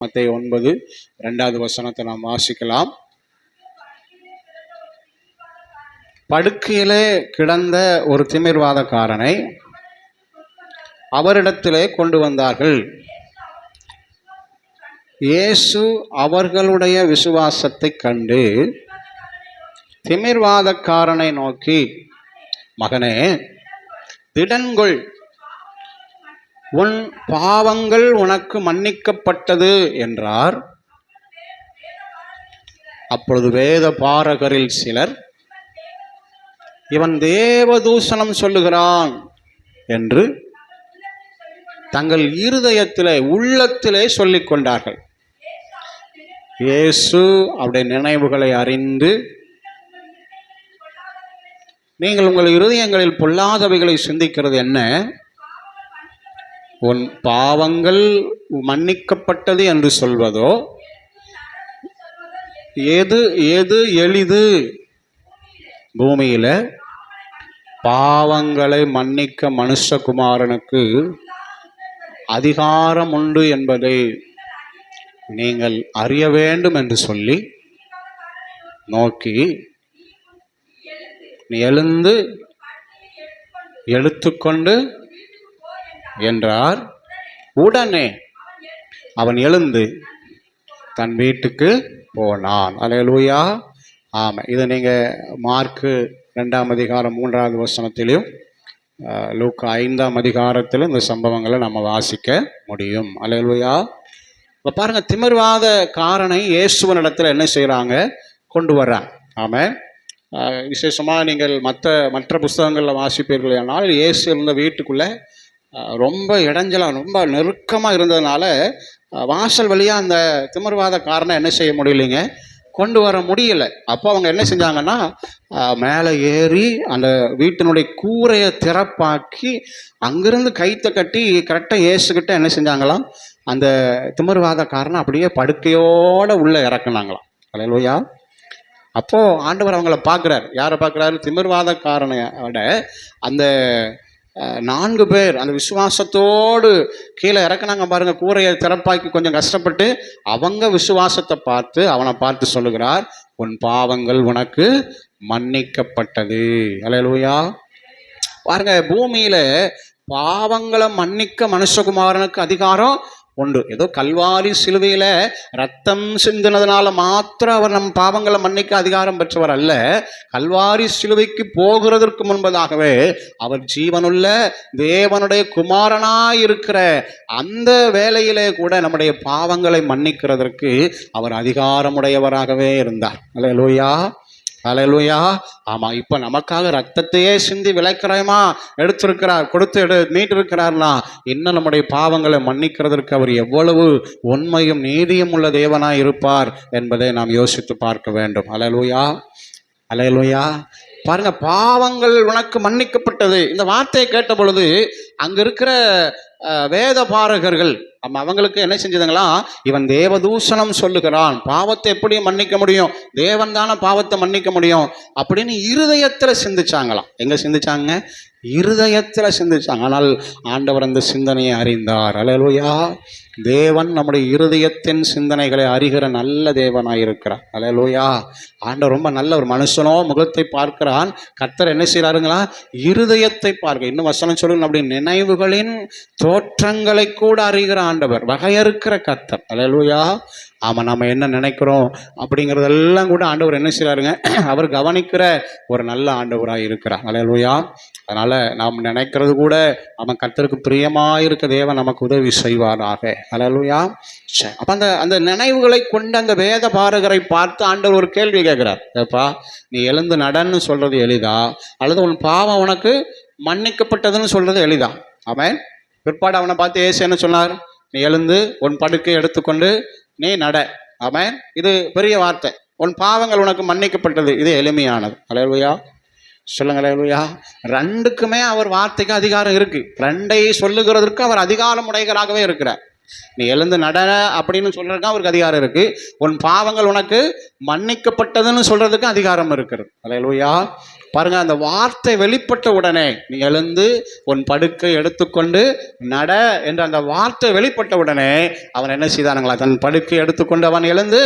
மத்தேயு 9:2 நாம் வாசிக்கலாம். படுக்கையிலே கிடந்த ஒரு திமிர்வாதக்காரனை அவரிடத்திலே கொண்டு வந்தார்கள். இயேசு அவர்களுடைய விசுவாசத்தை கண்டு திமிர்வாதக்காரனை நோக்கி, மகனே, திடன்கொள், உன் பாவங்கள் உனக்கு மன்னிக்கப்பட்டது என்றார். அப்பொழுது வேத பாரகரில் சிலர், இவன் தேவதூஷணம் சொல்லுகிறான் என்று தங்கள் இருதயத்திலே உள்ளத்திலே சொல்லிக் கொண்டார்கள். இயேசு அவருடைய நினைவுகளை அறிந்து, நீங்கள் உங்கள் இருதயங்களில் பொல்லாதவைகளை சிந்திக்கிறது என்ன? உன் பாவங்கள் மன்னிக்கப்பட்டது என்று சொல்வதோ எது எளிது? பூமியில பாவங்களை மன்னிக்க மனுஷகுமாரனுக்கு அதிகாரம் உண்டு என்பதை நீங்கள் அறிய வேண்டும் என்று சொல்லி நோக்கி, நீ எழுந்து எடுத்துக்கொண்டு என்றார். உடனே அவன் எழுந்து தன் வீட்டுக்கு போனான். அல்லேலூயா. ஆமாம், இது நீங்கள் மார்க்கு 2:3 லூக்கா 5 இந்த சம்பவங்களை நம்ம வாசிக்க முடியும். அல்லேலூயா. இப்போ பாருங்கள், திமிர்வாத காரனை இயேசுவனிடத்தில் என்ன செய்கிறாங்க? கொண்டு வர்றாங்க. ஆமாம், விசேஷமாக நீங்கள் மற்ற புஸ்தகங்களில் வாசிப்பீர்கள். ஆனால் இயேசு இருந்த வீட்டுக்குள்ளே ரொம்ப இடைஞ்சலாக, ரொம்ப நெருக்கமாக இருந்ததுனால வாசல் வழியாக அந்த திமிர்வாத காரனை என்ன செய்ய முடியலைங்க? கொண்டு வர முடியலை. அப்போ அவங்க என்ன செஞ்சாங்கன்னா, மேலே ஏறி அந்த வீட்டினுடைய கூரையை திறப்பாக்கி அங்கிருந்து கைத்தை கட்டி கரெக்டாக இயேசுக்கிட்ட என்ன செஞ்சாங்களாம்? அந்த திமிர்வாத காரனை அப்படியே படுக்கையோடு உள்ளே இறக்குனாங்களாம். அல்லேலூயா. அப்போது ஆண்டவர் அவங்கள பார்க்குறாரு. யாரை பார்க்குறாரு? திமிர்வாதக்காரனோட அந்த 4 பேர் அந்த விசுவாசத்தோடு கீழே இறக்குனாங்க பாருங்கள். கூரையை திறப்பாக்கி கொஞ்சம் கஷ்டப்பட்டு அவங்க விசுவாசத்தை பார்த்து அவனை பார்த்து சொல்லுகிறார், உன் பாவங்கள் உனக்கு மன்னிக்கப்பட்டது. அல்லேலூயா. பாருங்க, பூமியில பாவங்களை மன்னிக்க மனுஷகுமாரனுக்கு அதிகாரம் உண்டு. ஏதோ கல்வாரி சிலுவையில ரத்தம் சிந்தினதுனால மாத்திரம் அவர் நம் பாவங்களை மன்னிக்க அதிகாரம் பெற்றவர் அல்ல. கல்வாரி சிலுவைக்கு போகிறதற்கு முன்பதாகவே அவர் ஜீவனுள்ள தேவனுடைய குமாரனாய் இருக்கிற அந்த வேளையிலே கூட நம்முடைய பாவங்களை மன்னிக்கிறதற்கு அவர் அதிகாரமுடையவராகவே இருந்தார். அல்லேலூயா. அல்லேலூயா. ஆமாம், இப்போ நமக்காக ரத்தத்தையே சிந்தி விளைக்கிறயமா மீட்டிருக்கிறார்னா இன்னும் நம்முடைய பாவங்களை மன்னிக்கிறதற்கு அவர் எவ்வளவு உண்மையும் நீதியும் உள்ள தேவனாய் இருப்பார் என்பதை நாம் யோசித்து பார்க்க வேண்டும். அல்லேலூயா. அல்லேலூயா. பாருங்க, பாவங்கள் உனக்கு மன்னிக்கப்பட்டது. இந்த வார்த்தையை கேட்ட பொழுது அங்க இருக்கிற வேத பாரகர்கள் அவங்களுக்கு என்ன செஞ்சதுங்களாம்? இவன் தேவதூஷணம் சொல்லுகிறான், பாவத்தை எப்படி மன்னிக்க முடியும்? தேவன் தானே பாவத்தை மன்னிக்க முடியும் அப்படின்னு இருதயத்தில் சிந்திச்சாங்களாம். எங்க சிந்திச்சாங்க? இருதயத்தில் சிந்திச்சாங்க. ஆனால் ஆண்டவர் அந்த சிந்தனையை அறிந்தார். அல்லேலூயா. தேவன் நம்முடைய இருதயத்தின் சிந்தனைகளை அறிகிற நல்ல தேவனாய் இருக்கிறார். அல்லேலூயா. ஆண்டவர் ரொம்ப நல்ல ஒரு மனுஷனோ முகத்தை பார்க்கிறான். கர்த்தர் என்ன செய்யறாருங்களா? இருதயத்தை பார்க்க. இன்னும் வசனம் சொல்லுங்க, அப்படி நினைவுகளின் தோற்றங்களை கூட அறிகிற ஆண்டவர், வகையறுக்கிற கர்த்தர். அல்லேலூயா. ஆமாம், நம்ம என்ன நினைக்கிறோம் அப்படிங்கிறதெல்லாம் கூட ஆண்டவர் என்ன செய்கிறாருங்க? அவர் கவனிக்கிற ஒரு நல்ல ஆண்டவராக இருக்கிறார். அல்லேலூயா. அதனால் நாம் நினைக்கிறது கூட அவன் கர்த்தருக்கு பிரியமாக இருக்க தேவன் நமக்கு உதவி செய்வாராக. அல்லேலூயா. சரி, அப்போ அந்த நினைவுகளை கொண்டு அந்த வேத பாரகரை பார்த்து ஆண்டவர் ஒரு கேள்வி கேட்குறார். ஏப்பா, நீ எழுந்து நடன்னு சொல்கிறது எளிதா, அல்லது உன் பாவம் உனக்கு மன்னிக்கப்பட்டதுன்னு சொல்கிறது எளிதா? அவன் பிற்பாடு அவனை பார்த்து ஏசு என்ன சொன்னார்? நீ எழுந்து உன் படுக்கை எடுத்துக்கொண்டு நீ நட. ஆமென். இது பெரிய வார்த்தை. உன் பாவங்கள் உனக்கு மன்னிக்கப்பட்டது, இது எளிமையானது. அல்லேலூயா. சொல்லுங்க. அல்லேலூயா. ரெண்டுக்குமே அவர் வார்த்தைக்கு அதிகாரம் இருக்கு. ரெண்டை சொல்லுகிறதற்கு அவர் அதிகாரம் உடையவராகவே இருக்கிறார். நீ எழுந்து நட அப்படின்னு சொல்றதுக்கு அவருக்கு அதிகாரம் இருக்கு. உன் பாவங்கள் உனக்கு மன்னிக்கப்பட்டதுன்னு சொல்றதுக்கு அதிகாரம் இருக்கிறது. அல்லேலூயா. பாருங்க, அந்த வார்த்தை வெளிப்பட்ட உடனே நீ எழுந்து உன் படுக்கை எடுத்துக்கொண்டு நட என்ற அந்த வார்த்தை வெளிப்பட்ட உடனே அவன் என்ன செய்தானுங்களா? தன் படுக்கை எடுத்துக்கொண்டு அவன் எழுந்து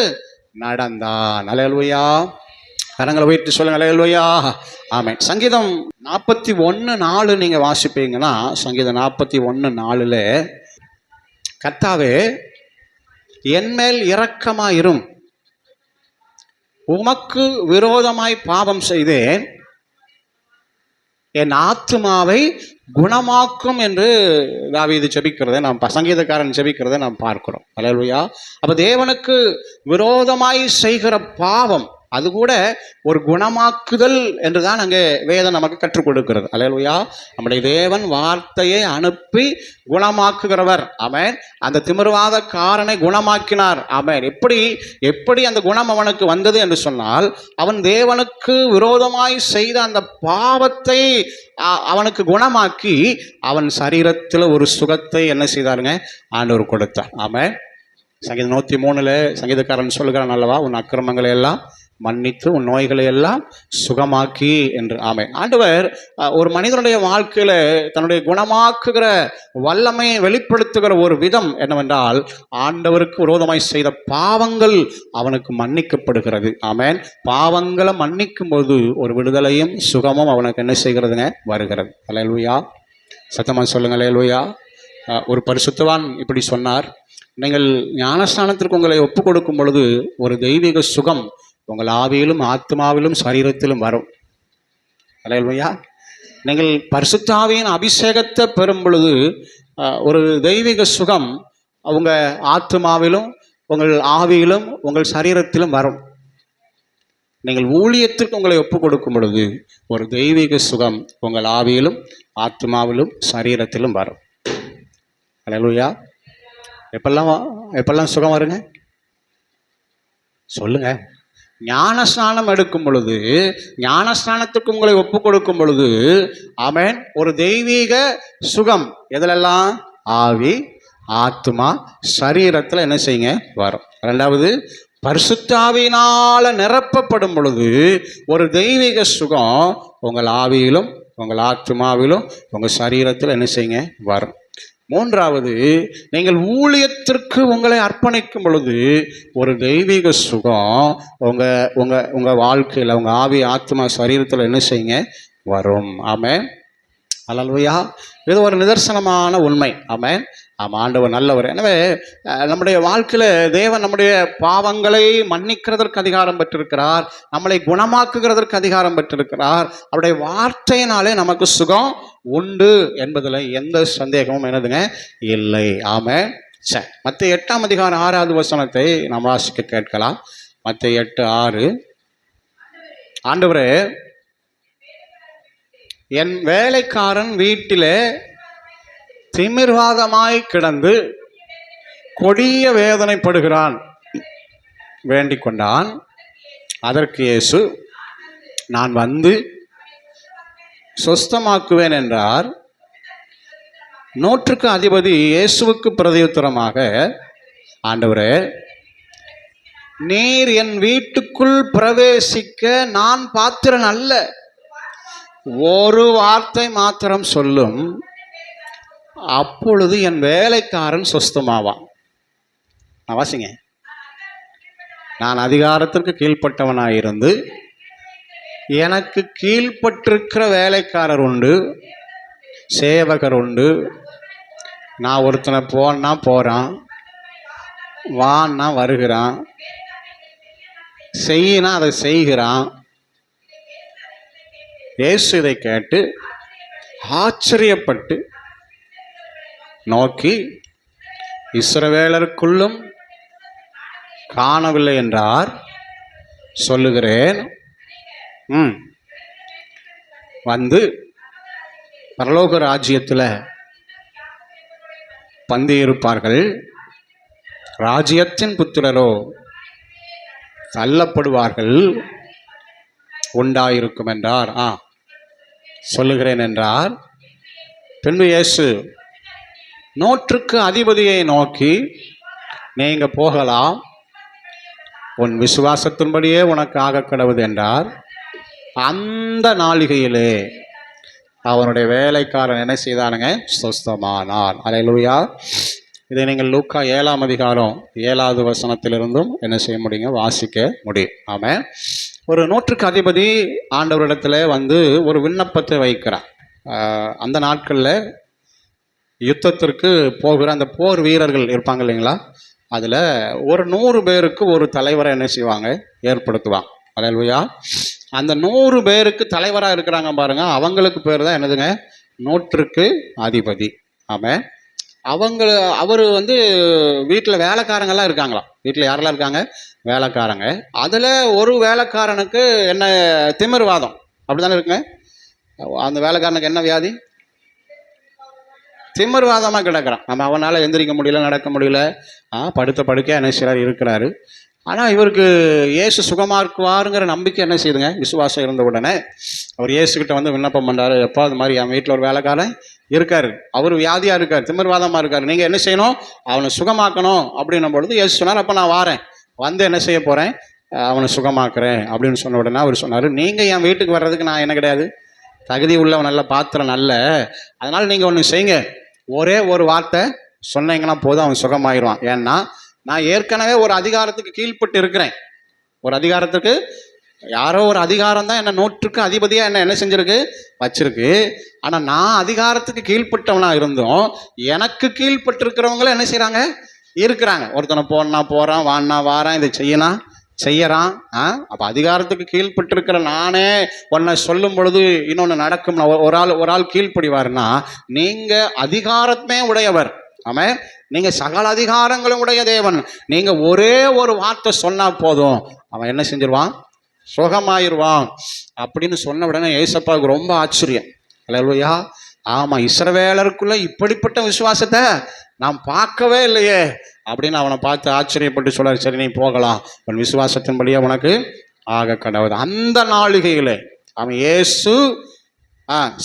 நடந்தான். அல்லேலூயா. கரங்களை உயர்த்தி சொல்லுங்க, அல்லேலூயா. ஆமென். சங்கீதம் 41:4 நீங்க வாசிப்பீங்கன்னா, சங்கீதம் 41:4 கர்த்தாவே என்மேல் இரக்கமாயிரும், உமக்கு விரோதமாய் பாவம் செய்தேன், என் ஆத்துமாவை குணமாக்கும் என்று தாவீது ஜெபிக்கிறதை நாம் சங்கீதக்காரன் ஜெபிக்கிறதை நாம் பார்க்கிறோம். அல்லேலூயா. அப்ப தேவனுக்கு விரோதமாய் செய்கிற பாவம் அது கூட ஒரு குணமாக்குதல் என்றுதான் அங்கே வேதம் நமக்கு கற்றுக் கொடுக்கிறது. அல்லேலூயா. நம்முடைய தேவன் வார்த்தையை அனுப்பி குணமாக்குகிறவர். ஆமென். அந்த திமிர்வாதக்காரனை குணமாக்கினார். ஆமென். எப்படி அந்த குணம் அவனுக்கு வந்தது என்று சொன்னால், அவன் தேவனுக்கு விரோதமாய் செய்த அந்த பாவத்தை அவனுக்கு குணமாக்கி அவன் சரீரத்தில் ஒரு சுகத்தை என்ன செய்தாருங்க? ஆண்டவர் கொடுத்தார். ஆமென். சங்கீதம் 103 சங்கீதக்காரன் சொல்கிறான் அல்லவா, உன் அக்கிரமங்களை எல்லாம் மன்னித்து உன் நோய்களை எல்லாம் சுகமாக்கி என்று. ஆமென். ஆண்டவர் ஒரு மனிதனுடைய வாழ்க்கையில தன்னுடைய குணமாக்குகிற வல்லமையை வெளிப்படுத்துகிற ஒரு விதம் என்னவென்றால், ஆண்டவருக்கு விரோதமாய் செய்த பாவங்கள் அவனுக்கு மன்னிக்கப்படுகிறது. ஆமென். பாவங்களை மன்னிக்கும் போது ஒரு விடுதலையும் சுகமும் அவனுக்கு என்ன செய்கிறதுங்க? வருகிறது. அல்லேலூயா. சத்தமா சொல்லுங்க, அல்லேலூயா. ஒரு பரிசுத்தவான் இப்படி சொன்னார், நீங்கள் ஞானஸ்நானத்திற்கு உங்களை ஒப்பு கொடுக்கும் பொழுது ஒரு தெய்வீக சுகம் உங்கள் ஆவியிலும் ஆத்மாவிலும் சரீரத்திலும் வரும். அல்லேலூயா. நீங்கள் பரிசுத்த ஆவியின் அபிஷேகத்தை பெறும் பொழுது ஒரு தெய்வீக சுகம் உங்கள் ஆத்மாவிலும் உங்கள் ஆவியிலும் உங்கள் சரீரத்திலும் வரும். நீங்கள் ஊழியத்திற்கு உங்களை ஒப்பு கொடுக்கும் பொழுது ஒரு தெய்வீக சுகம் உங்கள் ஆவியிலும் ஆத்மாவிலும் சரீரத்திலும் வரும். அல்லேலூயா. எப்பெல்லாம் சுகம் வருங்க? சொல்லுங்க. ஞானஸ்நானம் எடுக்கும் பொழுது, ஞானஸ்நானத்துக்கு உங்களை ஒப்பு கொடுக்கும் பொழுது, ஆமென், ஒரு தெய்வீக சுகம் எதிலெல்லாம்? ஆவி, ஆத்மா, சரீரத்தில் என்ன செய்யுங்க? வரும். ரெண்டாவது, பரிசுத்த ஆவியினால நிரப்பப்படும் பொழுது ஒரு தெய்வீக சுகம் உங்கள் ஆவியிலும் உங்கள் ஆத்மாவிலும் உங்கள் சரீரத்தில் என்ன செய்யுங்க? வரும். மூன்றாவது, நீங்கள் ஊழியத்திற்கு உங்களை அர்ப்பணிக்கும் பொழுது ஒரு தெய்வீக சுகம் உங்கள் வாழ்க்கையில் உங்கள் ஆவி ஆத்மா சரீரத்தில் என்ன செய்யுங்க? வரும். ஆமென். அல்லேலூயா. இது ஒரு நிதர்சனமான உண்மை. ஆமென். ஆமாம், ஆண்டவர் நல்லவர். எனவே நம்முடைய வாழ்க்கையில் தேவன் நம்முடைய பாவங்களை மன்னிக்கிறதற்கு அதிகாரம் பெற்றிருக்கிறார், நம்மளை குணமாக்குகிறதற்கு அதிகாரம் பெற்றிருக்கிறார். அவருடைய வார்த்தையினாலே நமக்கு சுகம் உண்டு என்பதில் எந்த சந்தேகமும் என்னதுங்க? இல்லை. ஆமென். சரி, மத்தேயு 8:6 நாம் வாசிக்க கேட்கலாம். மத்தேயு 8:6. ஆண்டவரே, என் வேலைக்காரன் வீட்டிலே திமிர்வாதமாய் கிடந்து கொடிய வேதனைப்படுகிறான் வேண்டிக் கொண்டான். அதற்கு இயேசு, நான் வந்து சொஸ்தமாக்குவேன் என்றார். 100க்கு அதிபதி இயேசுவுக்கு பிரதியுத்தரமாக, ஆண்டவரே, நீர் என் வீட்டுக்குள் பிரவேசிக்க நான் பாத்திரன் அல்ல, ஒரு வார்த்தை மாத்திரம் சொல்லும், அப்பொழுது என் வேலைக்காரன் சொஸ்தமாவான். நான் வாசிங்க. நான் அதிகாரத்திற்கு கீழ்ப்பட்டவனாயிருந்து எனக்கு கீழ்ப்பட்டிருக்கிற வேலைக்காரர் உண்டு, சேவகர் உண்டு. நான் ஒருத்தனை போனா போகிறான், வான்னா வருகிறான், செய்யினா அதை செய்கிறான். இயேசு இதை கேட்டு ஆச்சரியப்பட்டு நோக்கி, இஸ்ரவேலருக்குள்ளும் காணவில்லை என்றார். சொல்லுகிறேன், வந்து பரலோக ராஜ்யத்தில் பந்தியிருப்பார்கள், ராஜ்யத்தின் புத்திரரோ தள்ளப்படுவார்கள் உண்டாயிருக்கும் என்றார். சொல்லுகிறேன் என்றார். பின்பு இயேசு 100க்கு அதிபதியை நோக்கி, நீங்க போகலாம், உன் விசுவாசத்தின்படியே உனக்கு ஆக கடவுது என்றார். அந்த நாளிகையிலே அவனுடைய வேலைக்காரன் என்ன செய்தானுங்க? சொஸ்தமானான். அல்லேலூயா. இதை நீங்கள் லூக்கா 7ஆம் அதிகாரம் 7வது வசனத்திலிருந்தும் என்ன செய்ய முடியுங்க? வாசிக்க முடியும். ஆமென். ஒரு நூற்றுக்கு அதிபதி ஆண்டவரிடத்துல வந்து ஒரு விண்ணப்பத்தை வைக்கிறார். அந்த நாட்களில் யுத்தத்திற்கு போகிற அந்த போர் வீரர்கள் இருப்பாங்க இல்லைங்களா, அதில் ஒரு 100 பேருக்கு ஒரு தலைவரை என்ன செய்வாங்க? ஏற்படுத்துவாங்க. அல்லேலூயா. அந்த 100 பேருக்கு தலைவராக இருக்கிறாங்க பாருங்க, அவங்களுக்கு பேர் தான் என்னதுங்க? நூற்றுக்கு அதிபதி. ஆமாம். அவர் வந்து வீட்டில் வேலைக்காரங்கெல்லாம் இருக்காங்களாம். வீட்டில் யாரெல்லாம் இருக்காங்க? வேலைக்காரங்க. அதில் ஒரு வேலைக்காரனுக்கு என்ன? திமிர்வாதம். அப்படி தானே இருக்குங்க. அந்த வேலைக்காரனுக்கு என்ன வியாதி? திமிர்வாதமாக கிடக்கிறான். நம்ம அவனால் எந்திரிக்க முடியல, நடக்க முடியல, படுத்த படுக்கையாக என்ன செய்கிறார்? இருக்கிறாரு. ஆனால் இவருக்கு இயேசு சுகமாக்குவாருங்கிற நம்பிக்கை என்ன செய்யுதுங்க? விசுவாசம் இருந்த உடனே அவர் இயேசுக்கிட்ட வந்து விண்ணப்பம் பண்ணுறாரு. எப்போ அது மாதிரி என் வீட்டில் ஒரு வேலைக்காரன் இருக்கார், அவர் வியாதியாக இருக்கார், திமிர்வாதமாக இருக்கார், நீங்கள் என்ன செய்யணும்? அவனை சுகமாக்கணும் அப்படின்னும் பொழுது இயேசு சொன்னார், அப்போ நான் வாரேன், வந்து என்ன செய்ய போகிறேன்? அவனை சுகமாக்குறேன் அப்படின்னு சொன்ன உடனே அவர் சொன்னார், நீங்கள் என் வீட்டுக்கு வர்றதுக்கு நான் என்ன கிடையாது, தகுதி உள்ளவன் நல்ல பாத்திரம் நல்ல, அதனால் நீங்கள் ஒன்று செய்யுங்க, ஒரே ஒரு வார்த்தை சொன்னீங்கன்னா போதும், அவன் சுகமாயிடுவான். ஏன்னா நான் ஏற்கனவே ஒரு அதிகாரத்துக்கு கீழ்பட்டு இருக்கிறேன். ஒரு அதிகாரத்துக்கு, யாரோ ஒரு அதிகாரம் தான் என்ன நூற்றுக்கு அதிபதியாக என்ன செஞ்சிருக்கு? வச்சிருக்கு. ஆனால் நான் அதிகாரத்துக்கு கீழ்பட்டவனா இருந்தும் எனக்கு கீழ்பட்டு இருக்கிறவங்களும் என்ன செய்கிறாங்க? இருக்கிறாங்க. ஒருத்தனை போனா போகிறான், வான்னா வாரான், இதை செய்யணும் செய்யறான். அப்போ அதிகாரத்துக்கு கீழ்பட்டு இருக்கிற நானே ஒன்றை சொல்லும் பொழுது இன்னொன்று நடக்கும். ஒரு ஆள் கீழ்ப்படிவாருன்னா நீங்கள் அதிகாரமே உடையவர். ஆமாம். நீங்கள் சகல அதிகாரங்களும் உடைய தேவன். நீங்கள் ஒரே ஒரு வார்த்தை சொன்னால் போதும், அவன் என்ன செஞ்சிருவான்? சுகமாயிருவான் அப்படின்னு சொன்ன உடனே ஏசப்பாவுக்கு ரொம்ப ஆச்சரியம். அல்லேலூயா. ஆமாம், இஸ்ரவேலருக்குள்ள இப்படிப்பட்ட விசுவாசத்தை நாம் பார்க்கவே இல்லையே அப்படின்னு அவனை பார்த்து ஆச்சரியப்பட்டு சொல்றாரு. சரி, நீ போகலாம், உன் விசுவாசத்தின்படியே உனக்கு ஆக கடவுது. அந்த நாளிகையில் அவன் இயேசு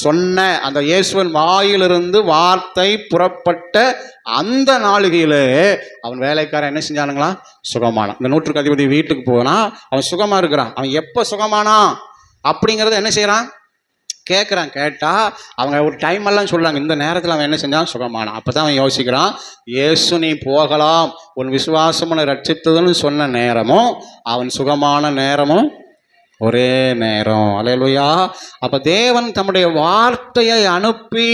சொன்ன அந்த இயேசுவின் வாயிலிருந்து வார்த்தை புறப்பட்ட அந்த நாளிகையிலே அவன் வேலைக்காரன் என்ன செஞ்சானுங்களா? சுகமானான். இந்த நூற்றுக்கு அதிபதி வீட்டுக்கு போனா அவன் சுகமா இருக்கிறான். அவன் எப்போ சுகமானா அப்படிங்கிறத என்ன செய்யறான்? கேட்குறான். கேட்டால் அவங்க ஒரு டைம் எல்லாம் சொல்கிறாங்க, இந்த நேரத்தில் அவன் என்ன செஞ்சான்? சுகமானான். அப்போ தான் அவன் யோசிக்கிறான், இயேசு நீ போகலாம், உன் விசுவாசம் உன்னை ரட்சித்ததுன்னு சொன்ன நேரமும் அவன் சுகமான நேரமும் ஒரே நேரம். அல்லேலூயா. அப்போ தேவன் தம்முடைய வார்த்தையை அனுப்பி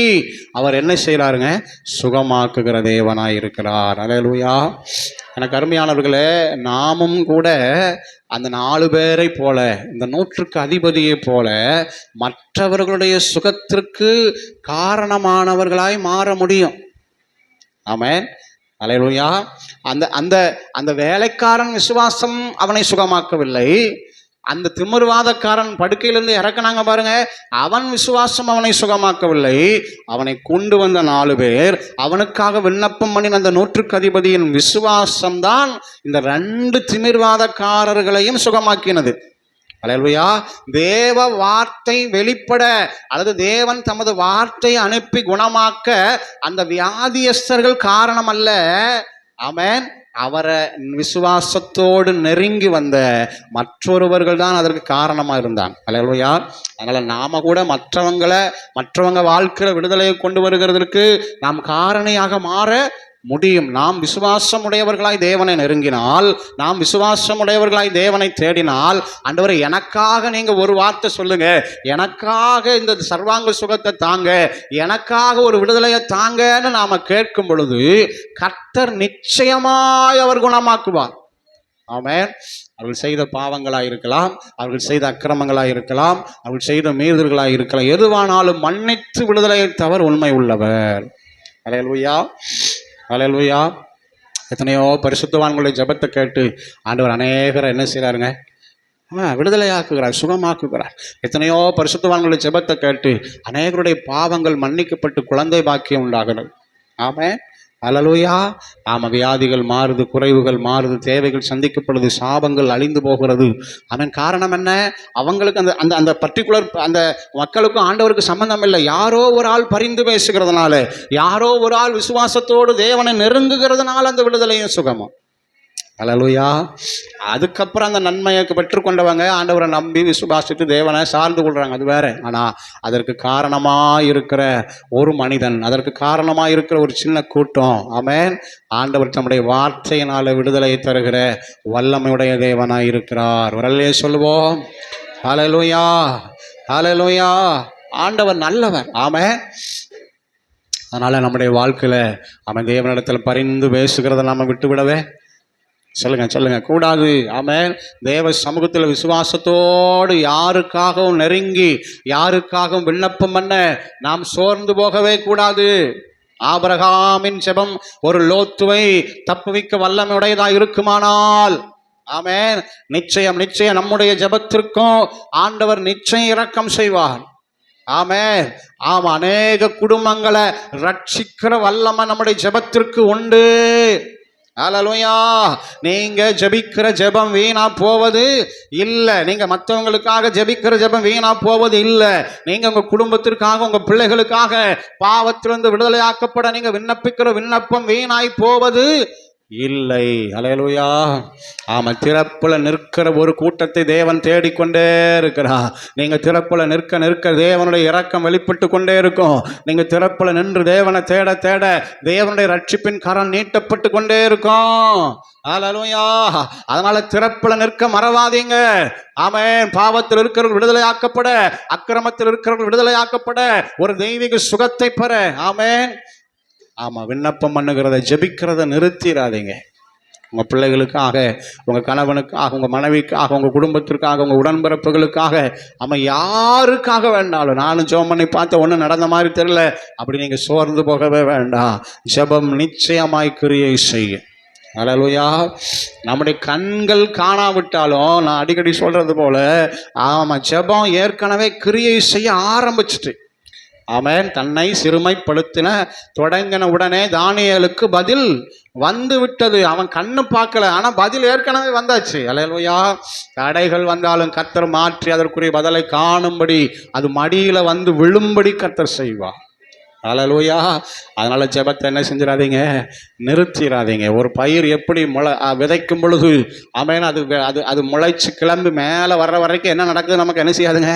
அவர் என்ன செய்கிறாருங்க? சுகமாக்குகிற தேவனாய் இருக்கிறார். அல்லேலூயா. எனக்கு அருமையானவர்களே, நாமும் கூட அந்த 4 பேரை போல, இந்த நூற்றுக்கு அதிபதியை போல மற்றவர்களுடைய சுகத்திற்கு காரணமானவர்களாய் மாற முடியும். ஆமென். அல்லேலூயா. அந்த அந்த அந்த வேலைக்காரன் விசுவாசம் அவனை சுகமாக்கவில்லை. அந்த திமிர்வாதக்காரன் படுக்கையிலிருந்து இறக்குனாங்க பாருங்க, அவன் விசுவாசம் அவனை சுகமாக்கவில்லை. அவனை கொண்டு வந்த 4 பேர், அவனுக்காக விண்ணப்பம் பண்ணின அந்த நூற்றுக்கு அதிபதியின் விசுவாசம்தான் இந்த 2 திமிர்வாதக்காரர்களையும் சுகமாக்கினது. அல்லேலூயா. தேவ வார்த்தை வெளிப்பட, அல்லது தேவன் தமது வார்த்தையை அனுப்பி குணமாக்க அந்த வியாதியஸ்தர்கள் காரணம் அல்ல. ஆமென். அவரை விசுவாசத்தோடு நெருங்கி வந்த மற்றொருவர்கள் தான் அதற்கு காரணமாக இருந்தாங்க. அல்லேலூயா. அதனால் நாம கூட மற்றவங்க வாழ்க்கையில் விடுதலையை கொண்டு வருகிறதற்கு நாம் காரணியாக மாற முடியும். நாம் விசுவாசம் உடையவர்களாய் தேவனை நெருங்கினால், நாம் விசுவாசம் உடையவர்களாய் தேவனை தேடினால், ஆண்டவரே எனக்காக நீங்க ஒரு வார்த்தை சொல்லுங்க, எனக்காக இந்த சர்வாங்க சுகத்தை தாங்க, எனக்காக ஒரு விடுதலையை தாங்கன்னு நாம கேட்கும் பொழுது கர்த்தர் நிச்சயமாய் அவர் குணமாக்குவார். ஆமென். அவர்கள் செய்த பாவங்களாக இருக்கலாம், அவர்கள் செய்த அக்கிரமங்களாக இருக்கலாம், அவர்கள் செய்த மீறுதல்களாக இருக்கலாம், எதுவானாலும் மன்னித்து விடுதலையை தவிர உண்மை உள்ளவர். அல்லேலூயா. அல்லேலூயா. எத்தனையோ பரிசுத்தவான்களுடைய ஜெபத்தை கேட்டு ஆண்டவர் அநேகரை என்ன செய்கிறாருங்க? விடுதலையாக்குகிறார், சுகமாக்குகிறார். எத்தனையோ பரிசுத்தவான்களுடைய ஜெபத்தை கேட்டு அநேகருடைய பாவங்கள் மன்னிக்கப்பட்டு குழந்தை பாக்கியம் உண்டாகிறது. ஆமென். அல்லேலூயா. ஆமாம், வியாதிகள் மாறுது, குறைவுகள் மாறுது, தேவைகள் சந்திக்கப்படுது, சாபங்கள் அழிந்து போகிறது. அவன் காரணம் என்ன? அவங்களுக்கு அந்த அந்த அந்த பர்டிகுலர் அந்த மக்களுக்கும் ஆண்டவருக்கு சம்பந்தம் இல்லை. யாரோ ஒரு ஆள் பரிந்து பேசுகிறதுனால, யாரோ ஒரு ஆள் விசுவாசத்தோடு தேவனை நெருங்குகிறதுனால அந்த விடுதலையும் சுகமும். அல்லேலூயா. அதுக்கப்புறம் அந்த நன்மையை பெற்றுக்கொண்டவங்க ஆண்டவரை நம்பி விசுவாசித்து தேவனை சார்ந்து கொள்றாங்க, அது வேற. ஆனால் அதற்கு காரணமாக இருக்கிற ஒரு மனிதன், அதற்கு காரணமாக இருக்கிற ஒரு சின்ன கூட்டம், ஆமென், ஆண்டவர் தம்முடைய வார்த்தையினால் விடுதலை தருகிற வல்லமையுடைய தேவனாக இருக்கிறார். வரலையே சொல்லுவோம் ஹல்லேலூயா, ஹல்லேலூயா. ஆண்டவர் நல்லவர், ஆமென். அதனால் நம்முடைய வாழ்க்கையில் அவன் தேவனிடத்தில் பரிந்து பேசுகிறத நாம் விட்டு விடவே சொல்லுங்க கூடாது. ஆமென். தேவ சமூகத்தில் விசுவாசத்தோடு யாருக்காகவும் நெருங்கி யாருக்காகவும் விண்ணப்பம் பண்ண நாம் சோர்ந்து போகவே கூடாது. ஆபிரகாமின் ஜெபம் ஒரு லோத்துவை தப்புவிக்க வல்லமையுடையதாக இருக்குமானால், ஆமென், நிச்சயம் நிச்சயம் நம்முடைய ஜெபத்திற்கும் ஆண்டவர் நிச்சயம் இரக்கம் செய்வார். ஆமென். ஆமா, அநேக குடும்பங்களை ரட்சிக்கிற வல்லமை நம்முடைய ஜெபத்திற்கு உண்டு. ஹல்லேலூயா. நீங்க ஜெபிக்கிற ஜெபம் வீணா போவது இல்லை. நீங்க மற்றவங்களுக்காக ஜெபிக்கிற ஜெபம் வீணா போவது இல்லை. நீங்க உங்க குடும்பத்திற்காக, உங்க பிள்ளைகளுக்காக பாவத்திலிருந்து விடுதலையாக்கப்பட நீங்க விண்ணப்பிக்கிற விண்ணப்பம் வீணாய் போவது இல்லை. ஹல்லேலூயா. ஆமா, திறப்புல நிற்கிற ஒரு கூட்டத்தை தேவன் தேடிக்கொண்டே இருக்கிறார். நீங்க திறப்புல நிற்க நிற்க தேவனுடைய இரக்கம் வெளிப்பட்டு கொண்டே இருக்கும். நீங்க திறப்புல நின்று தேவனை தேட தேட தேவனுடைய ரட்சிப்பின் கரம் நீட்டப்பட்டு கொண்டே இருக்கும். ஹல்லேலூயா. அதனால திறப்புல நிற்க மறவாதீங்க. ஆமென். பாவத்தில் இருக்கிறவர்கள் விடுதலையாக்கப்பட, அக்கிரமத்தில் இருக்கிறவர்கள் விடுதலையாக்கப்பட, ஒரு தெய்வீக சுகத்தை பெற, ஆமென். ஆமாம், விண்ணப்பம் பண்ணுகிறத ஜெபிக்கிறத நிறுத்திடாதீங்க. உங்கள் பிள்ளைகளுக்காக, உங்கள் கணவனுக்காக, உங்கள் மனைவிக்காக, உங்கள் குடும்பத்திற்காக, உங்கள் உடன்பிறப்புகளுக்காக, ஆமாம், யாருக்காக வேண்டாலும். நானும் ஜெபம் பண்ணி பார்த்த ஒன்றும் நடந்த மாதிரி தெரியல, அப்படி நீங்கள் சோர்ந்து போகவே வேண்டாம். ஜெபம் நிச்சயமாய் கிரியை செய்யும். ஹல்லேலூயா. நம்முடைய கண்கள் காணாவிட்டாலும், நான் அடிக்கடி சொல்கிறது போல, ஆமாம், ஜெபம் ஏற்கனவே கிரியை செய்ய ஆரம்பிச்சிட்டு, ஆமென், தன்னை சிறுமைப்படுத்தின தொடங்கின உடனே தானியேலுக்கு பதில் வந்து விட்டது. அவன் கண்ணு பார்க்கல, ஆனால் பதில் ஏற்கனவே வந்தாச்சு. அல்லேலூயா. தடைகள் வந்தாலும் கர்த்தர் மாற்றி அதற்குரிய பதிலை காணும்படி, அது மடியில் வந்து விழும்படி கர்த்தர் செய்வார். அல்லேலூயா. அதனால ஜெபத்தை என்ன செஞ்சிடாதீங்க, நிறுத்திடாதீங்க. ஒரு பயிர் எப்படி விதைக்கும் பொழுது, ஆமென், அது அது அது முளைச்சு கிளம்பி மேலே வர்ற வரைக்கும் என்ன நடக்குது நமக்கு என்ன செய்யாதுங்க,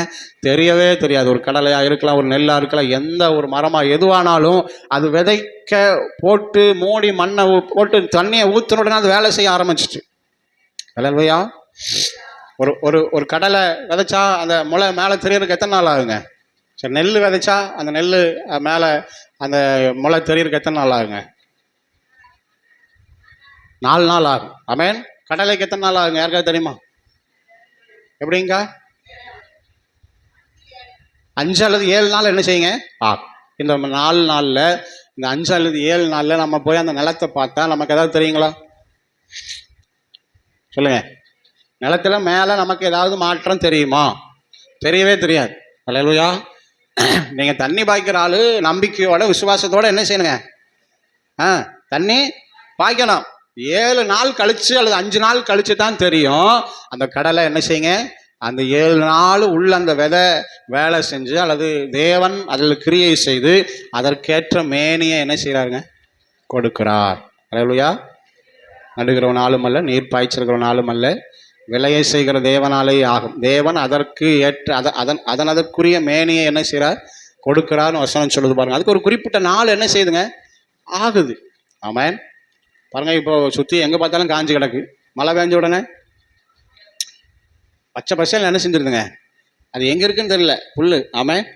தெரியவே தெரியாது. ஒரு கடலையாக இருக்கலாம், ஒரு நெல்லாக இருக்கலாம், எந்த ஒரு மரமாக எதுவானாலும் அது விதைக்க போட்டு மூடி மண்ணை போட்டு தண்ணியை ஊற்றின உடனே அது வேலை செய்ய ஆரம்பிச்சிட்டு. அல்லேலூயா. ஒரு ஒரு ஒரு கடலை விதைச்சா அந்த முளை மேலே தெரியறதுக்கு எத்தனை நாள் ஆகுங்க? சரி, நெல் விதைச்சா அந்த நெல் மேலே அந்த முளை தெரியறதுக்கு எத்தனை நாள் ஆகுங்க? 4 நாள் ஆகும். ஆமென். கடலைக்கு எத்தனை நாள் ஆகுங்க? யாருக்காவது தெரியுமா? எப்படிங்க? 5 அல்லது 7 நாள் என்ன செய்யுங்க? இந்த 4 நாளில், இந்த 5 அல்லது 7 நாளில் நம்ம போய் அந்த நிலத்தை பார்த்தா நமக்கு ஏதாவது தெரியுங்களா? சொல்லுங்க. நிலத்தில் மேலே நமக்கு ஏதாவது மாற்றம் தெரியுமா? தெரியவே தெரியாது. அல்லேலூயா. நீங்கள் தண்ணி பாய்க்கிற ஆள் நம்பிக்கையோட விசுவாசத்தோட என்ன செய்யணுங்க? தண்ணி பாய்க்கணும். 7 நாள் கழிச்சு அல்லது 5 நாள் கழிச்சு தான் தெரியும். அந்த கடலை என்ன செய்யுங்க, அந்த 7 நாள் உள்ள அந்த விதை வேலை செஞ்சு, அல்லது தேவன் அதில் கிரியை செய்து அதற்கேற்ற மேனியை என்ன செய்கிறாருங்க, கொடுக்கிறார். அல்லேலூயா. நடுகிறவன் ஆளும் அல்ல, நீர் பாய்ச்சிருக்கிறவன் ஆளும் அல்ல, விளையை செய்கிற தேவனாலே ஆகும். தேவன் அதற்கு ஏற்ற அதற்குரிய மேனியை என்ன செய்கிறார், கொடுக்கிறார்னு வசனம் சொல்லுது பாருங்க. அதுக்கு ஒரு குறிப்பிட்ட நாள் என்ன செய்யுதுங்க, ஆகுது. ஆமென். பாருங்க, இப்போ சுற்றி எங்கே பார்த்தாலும் காஞ்சி கிடக்கு. மழை பெஞ்ச உடனே பச்சை பசையில் என்ன செஞ்சிருதுங்க, அது எங்கே இருக்குன்னு தெரியல, புல். ஆமென்.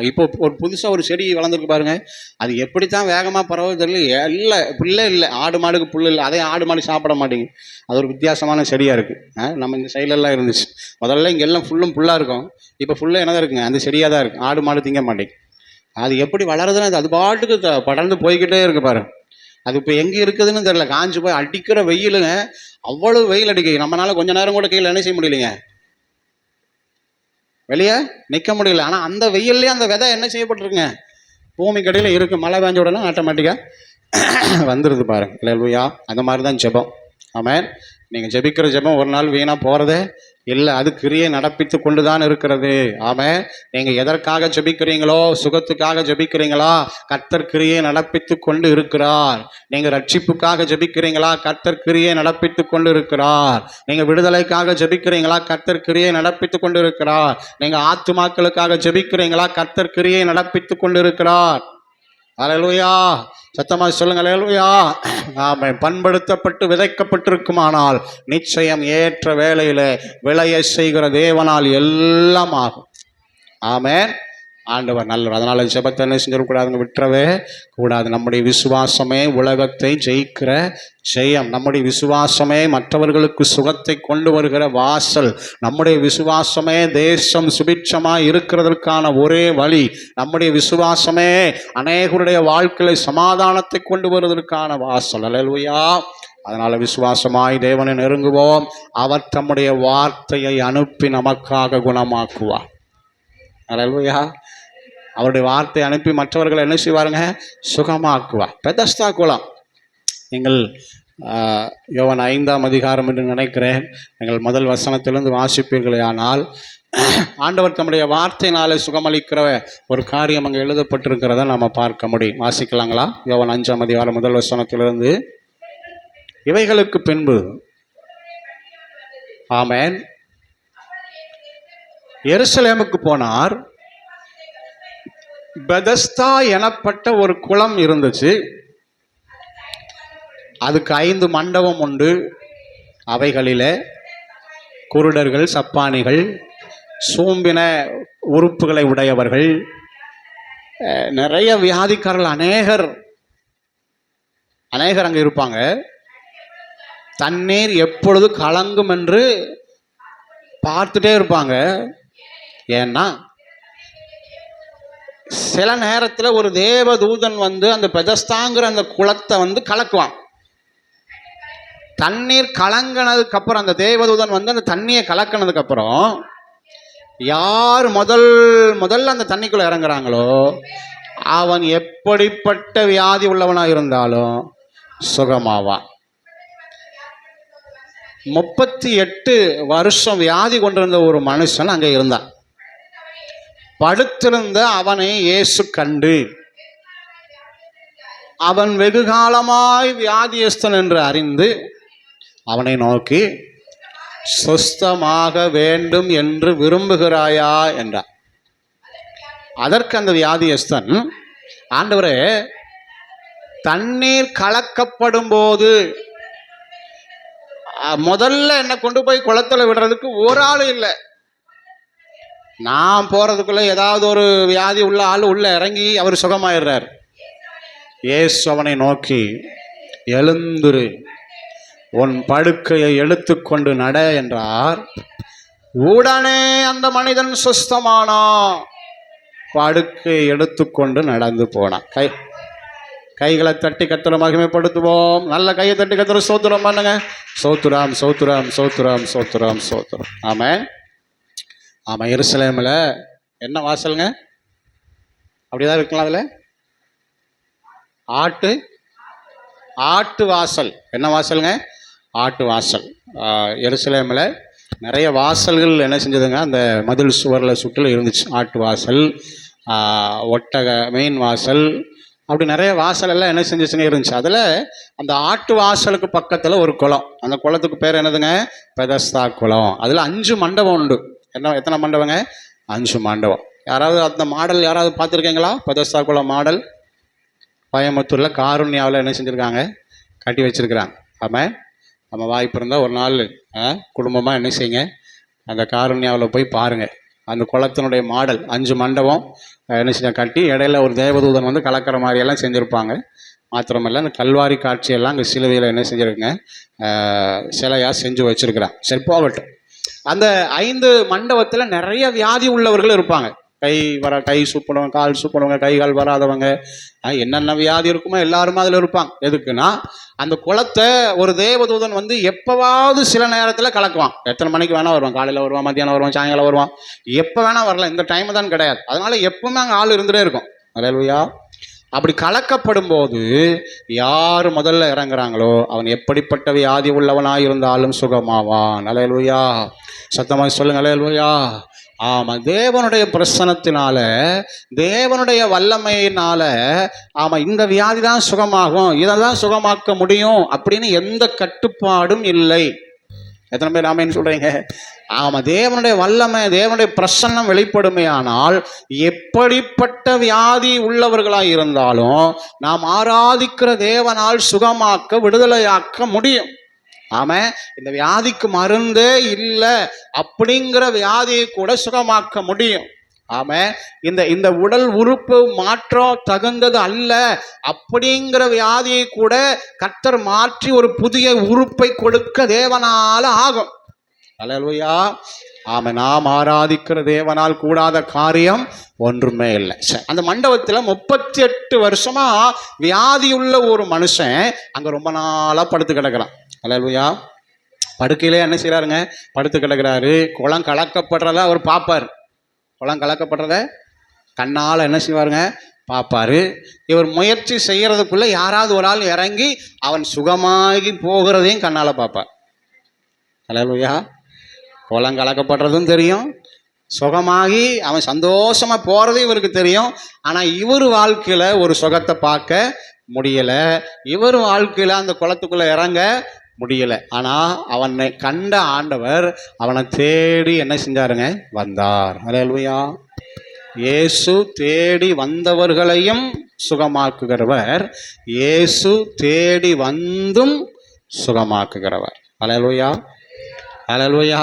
இப்போ ஒரு புதுசாக ஒரு செடி வளர்ந்துருக்கு பாருங்க. அது எப்படித்தான் வேகமாக பரவது தெரியல. இல்லை, புல்லே இல்லை. ஆடு மாடுக்கு புல் இல்லை, அதே ஆடு மாடு சாப்பிட மாட்டேங்குது. அது ஒரு வித்தியாசமான செடியாக இருக்குது. நம்ம இந்த சைட்லெல்லாம் இருந்துச்சு. முதல்ல இங்கே எல்லாம் ஃபுல்லும் புல்லாக இருக்கும். இப்போ ஃபுல்லாக என்னதான் இருக்குங்க, அந்த செடியாக தான் இருக்குது. ஆடு மாடு திங்க மாட்டேங்குது. அது எப்படி வளருதுன்னு அது பாட்டுக்கு படர்ந்து போய்கிட்டே இருக்கு பாரு. அது இப்போ எங்கே இருக்குதுன்னு தெரியல. காஞ்சி போய் அடிக்கிற வெயிலுங்க, அவ்வளோ வெயில் அடிக்குது. நம்மளால கொஞ்ச நேரம் கூட கீழே என்ன செய்ய முடியலைங்க, வெளியே நிற்க முடியல. ஆனால் அந்த வெயிலே அந்த விதை என்ன செய்யப்பட்டிருக்குங்க, பூமி கடையில் இருக்குது. மழை பெஞ்ச உடனே ஆட்டோமேட்டிக்காக வந்துடுது பாருங்க. அல்லேலூயா. அந்த மாதிரி தான் ஜெபம். ஆமென். நீங்கள் ஜெபிக்கிற ஜெபம் ஒரு நாள் வீணாக போகிறதே இல்லை, அது கிரியை நடப்பித்து கொண்டு தான் இருக்கிறது. ஆமென். நீங்கள் எதற்காக ஜெபிக்கிறீங்களோ, சுகத்துக்காக ஜெபிக்கிறீங்களா, கர்த்தர் கிரியை நடப்பித்து கொண்டு இருக்கிறார். நீங்கள் ரட்சிப்புக்காக ஜெபிக்கிறீங்களா, கர்த்தர் கிரியை நடப்பித்து கொண்டு இருக்கிறார். நீங்கள் விடுதலைக்காக ஜெபிக்கிறீங்களா, கர்த்தர் கிரியை நடப்பித்து கொண்டு இருக்கிறார். நீங்கள் ஆத்துமாக்களுக்காக ஜெபிக்கிறீங்களா, கர்த்தர் கிரியை நடப்பித்து கொண்டு இருக்கிறார். அல்லேலூயா. சத்தமா சொல்லுங்க அல்லேலூயா. ஆமென். பண்படுத்தப்பட்டு விதைக்கப்பட்டிருக்குமானால் நிச்சயம் ஏற்ற வேளையிலே விளைய செய்கிற தேவனால் எல்லாம் ஆகும். ஆமென். ஆண்டவர் நல்லவர். அதனால ஜெபத்தை என்ன செஞ்சிடக்கூடாதுங்க, விட்டுறவே கூடாது. நம்முடைய விசுவாசமே உலகத்தை ஜெயிக்கிற ஜெயம். நம்முடைய விசுவாசமே மற்றவர்களுக்கு சுகத்தை கொண்டு வருகிற வாசல். நம்முடைய விசுவாசமே தேசம் சுபிட்சமாக இருக்கிறதற்கான ஒரே வழி. நம்முடைய விசுவாசமே அநேகருடைய வாழ்க்கையில் சமாதானத்தை கொண்டு வருவதற்கான வாசல். அல்லேலூயா. அதனால விசுவாசமாய் தேவனை நெருங்குவோம். அவர் தம்முடைய வார்த்தையை அனுப்பி நமக்காக குணமாக்குவார். அல்லேலூயா. அவருடைய வார்த்தை அனுப்பி மற்றவர்களை என்ன செய்வாருங்க, சுகமாக்குவார். பெதஸ்தா குளம் நீங்கள் யோவான் 5ஆம் அதிகாரம் என்று நினைக்கிறேன், நீங்கள் முதல் வசனத்திலிருந்து வாசிப்பீர்களே. ஆனால் ஆண்டவர் தம்முடைய வார்த்தையினாலே சுகமளிக்கிற ஒரு காரியம் அங்கே எழுதப்பட்டிருக்கிறத நம்ம பார்க்க முடியும். வாசிக்கலாங்களா? யோவான் 5ஆம் அதிகாரம் முதல் வசனத்திலிருந்து. இவைகளுக்கு பின்பு ஆமென் எருசலேமுக்கு போனார். பெதஸ்தா எனப்பட்ட ஒரு குளம் இருந்துச்சு. அதுக்கு 5 மண்டபம் உண்டு. அவைகளிலே குருடர்கள், சப்பானிகள், சூம்பின உறுப்புகளை உடையவர்கள், நிறைய வியாதிக்காரர்கள் அநேகர் அங்கே இருப்பாங்க. தண்ணீர் எப்பொழுது கலங்கும் என்று பார்த்துட்டே இருப்பாங்க. ஏன்னா சில நேரத்தில் ஒரு தேவதூதன் வந்து அந்த பெதஸ்தாங்கிற அந்த குளத்தை வந்து கலக்குவான். தண்ணீர் கலங்கினதுக்கு அப்புறம் அந்த தேவதூதன் வந்து அந்த தண்ணியை கலக்கினதுக்கு அப்புறம் யார் முதல்ல அந்த தண்ணிக்குள்ள இறங்குறாங்களோ அவன் எப்படிப்பட்ட வியாதி உள்ளவனாக இருந்தாலும் சுகமாவான். 38 வருஷம் வியாதி கொண்டிருந்த ஒரு மனுஷன் அங்கே இருந்தான். படுத்திருந்த அவனை இயேசு கண்டு அவன் வெகு காலமாய் வியாதியஸ்தன் என்று அறிந்து அவனை நோக்கி, சொஸ்தமாக வேண்டும் என்று விரும்புகிறாயா என்றார். அதற்கு அந்த வியாதியஸ்தன், ஆண்டவரே, தண்ணீர் கலக்கப்படும் போது முதல்ல என்னை கொண்டு போய் குளத்துல விடுறதுக்கு ஒரு ஆள் இல்லை. நான் போறதுக்குள்ள ஏதாவது ஒரு வியாதி உள்ள ஆள் உள்ள இறங்கி அவர் சுகமாயிடுறார். இயேசு அவனை நோக்கி, எழுந்துரு, உன் படுக்கையை எடுத்துக்கொண்டு நட என்றார். உடனே அந்த மனிதன் சுஸ்தமானான். படுக்கையை எடுத்துக்கொண்டு நடந்து போனான். கைகளை தட்டி கர்த்தரை மகிமைப்படுத்துவோம். நல்ல கையை தட்டி கர்த்தரை ஸ்தோத்திரம் பண்ணுங்க. ஸ்தோத்திரம், ஸ்தோத்திரம், ஸ்தோத்திரம், ஸ்தோத்திரம், ஸ்தோத்திரம். ஆமென். ஆமாம். எருசலேமில் என்ன வாசலுங்க? அப்படிதான் இருக்கலாம். அதில் ஆட்டு வாசல். என்ன வாசலுங்க? ஆட்டு வாசல். எருசலேமில் நிறைய வாசல்கள் என்ன செஞ்சதுங்க, அந்த மதில் சுவரில் சுற்றில் இருந்துச்சு. ஆட்டு வாசல், ஒட்டக மெயின் வாசல், அப்படி நிறைய வாசல் எல்லாம் என்ன செஞ்சிச்சுங்க இருந்துச்சு. அதில் அந்த ஆட்டு வாசலுக்கு பக்கத்தில் ஒரு குளம். அந்த குளத்துக்கு பேர் என்னதுங்க? பெதஸ்தா குளம். அதில் 5 மண்டபம் உண்டு. எத்தனை மண்டபங்க? 5 மண்டபம். யாராவது அந்த மாடல் யாராவது பார்த்துருக்கீங்களா? பெதஸ்தா குளம் மாடல் கோயம்புத்தூரில் காருண்யாவில் என்ன செஞ்சுருக்காங்க, கட்டி வச்சுருக்குறாங்க. ஆமாம். நம்ம வாய்ப்பு இருந்தால் ஒரு நாள் குடும்பமாக என்ன செய்யுங்க, அந்த காருண்யாவில் போய் பாருங்கள். அந்த குளத்தினுடைய மாடல் 5 மண்டபம் என்ன செஞ்ச கட்டி, இடையில ஒரு தேவதூதன் வந்து கலக்கிற மாதிரியெல்லாம் செஞ்சுருப்பாங்க. மாத்திரமல்ல, அந்த கல்வாரி காட்சியெல்லாம் அங்கே சிலுவையில் என்ன செஞ்சுருக்குங்க, சிலையாக செஞ்சு வச்சுருக்குறாங்க. சரி, போகட்டும். அந்த 5 மண்டபத்தில் நிறைய வியாதி உள்ளவர்கள் இருப்பாங்க. கை சூப்பிடுவங்க, கால் சூப்பிடுவங்க, கை கால் வராதவங்க, என்னென்ன வியாதி இருக்குமோ எல்லாருமே அதில் இருப்பாங்க. எதுக்குன்னா, அந்த குளத்தை ஒரு தேவதூதன் வந்து எப்போவாவது சில நேரத்தில் கலக்குவான். எத்தனை மணிக்கு வேணால் வருவான். காலையில் வருவான், மத்தியானம் வருவான், சாயங்காலம் வருவான், எப்போ வேணால் வரலாம். இந்த டைம் தான் கிடையாது. அதனால எப்பவுமே அங்கே ஆள் இருந்துகிட்டே இருக்கும். அல்லேலூயா. அப்படி கலக்கப்படும் போது யார் முதல்ல இறங்குறாங்களோ அவன் எப்படிப்பட்ட வியாதி உள்ளவனாக இருந்தாலும் சுகமாவான். அல்லேலூயா. சத்தமாக சொல்லுங்க அல்லேலூயா. ஆமா, தேவனுடைய பிரசன்னத்தினால, தேவனுடைய வல்லமையினால, ஆமா, இந்த வியாதி தான் சுகமாகும், இதெல்லாம் சுகமாக்க முடியும் அப்படின்னு எந்த கட்டுப்பாடும் இல்லை. எத்தனை பேர் ஆமென் சொல்றீங்க? ஆமா, தேவனுடைய வல்லமை, தேவனுடைய பிரசன்னம் வெளிப்படுமே. ஆனால் எப்படிப்பட்ட வியாதி உள்ளவர்களாய் இருந்தாலும் நாம் ஆராதிக்கிற தேவனால் சுகமாக்க, விடுதலையாக்க முடியும். ஆமா, இந்த வியாதிக்கு மருந்தே இல்லை அப்படிங்கிற வியாதியை கூட சுகமாக்க முடியும். ஆமா, இந்த உடல் உறுப்பு மாற்றம் தகுந்தது அல்ல அப்படிங்கிற வியாதியை கூட கர்த்தர் மாற்றி ஒரு புதிய உறுப்பை கொடுக்க தேவனால ஆகும். அல்லேலூயா. ஆமா, நாம் ஆராதிக்கிற தேவனால் கூடாத காரியம் ஒன்றுமே இல்லை. அந்த மண்டபத்தில் 38 வருஷமா வியாதியுள்ள ஒரு மனுஷன் அங்க ரொம்ப நாளா படுத்து கிடக்கிறான். அல்லேலூயா. படுக்கையிலே என்ன செய்யறாருங்க? படுத்து கிடக்கிறாரு. குளம் கலக்கப்படுறத அவர் பார்ப்பார். குளம் கலக்கப்படுறத கண்ணால் என்ன செய்வாருங்க? பார்ப்பாரு. இவர் முயற்சி செய்யறதுக்குள்ள யாராவது ஒரு ஆள் இறங்கி அவன் சுகமாகி போகிறதையும் கண்ணால் பார்ப்பார். அல்லேலூயா. குளம் கலக்கப்படுறதும் தெரியும், சுகமாகி அவன் சந்தோஷமா போறதும் இவருக்கு தெரியும். ஆனா இவர் வாழ்க்கையில ஒரு சுகத்தை பார்க்க முடியல. இவர் வாழ்க்கையில அந்த குளத்துக்குள்ள இறங்க முடியல. ஆனா அவனை கண்ட ஆண்டவர் அவனை தேடி என்ன செஞ்சாருங்க? வந்தார். அல்லேலூயா. இயேசு தேடி வந்தவர்களையும் சுகமாக்குகிறவர், இயேசு தேடி வந்தும் சுகமாக்குகிறவர். அல்லேலூயா. அல்லேலூயா.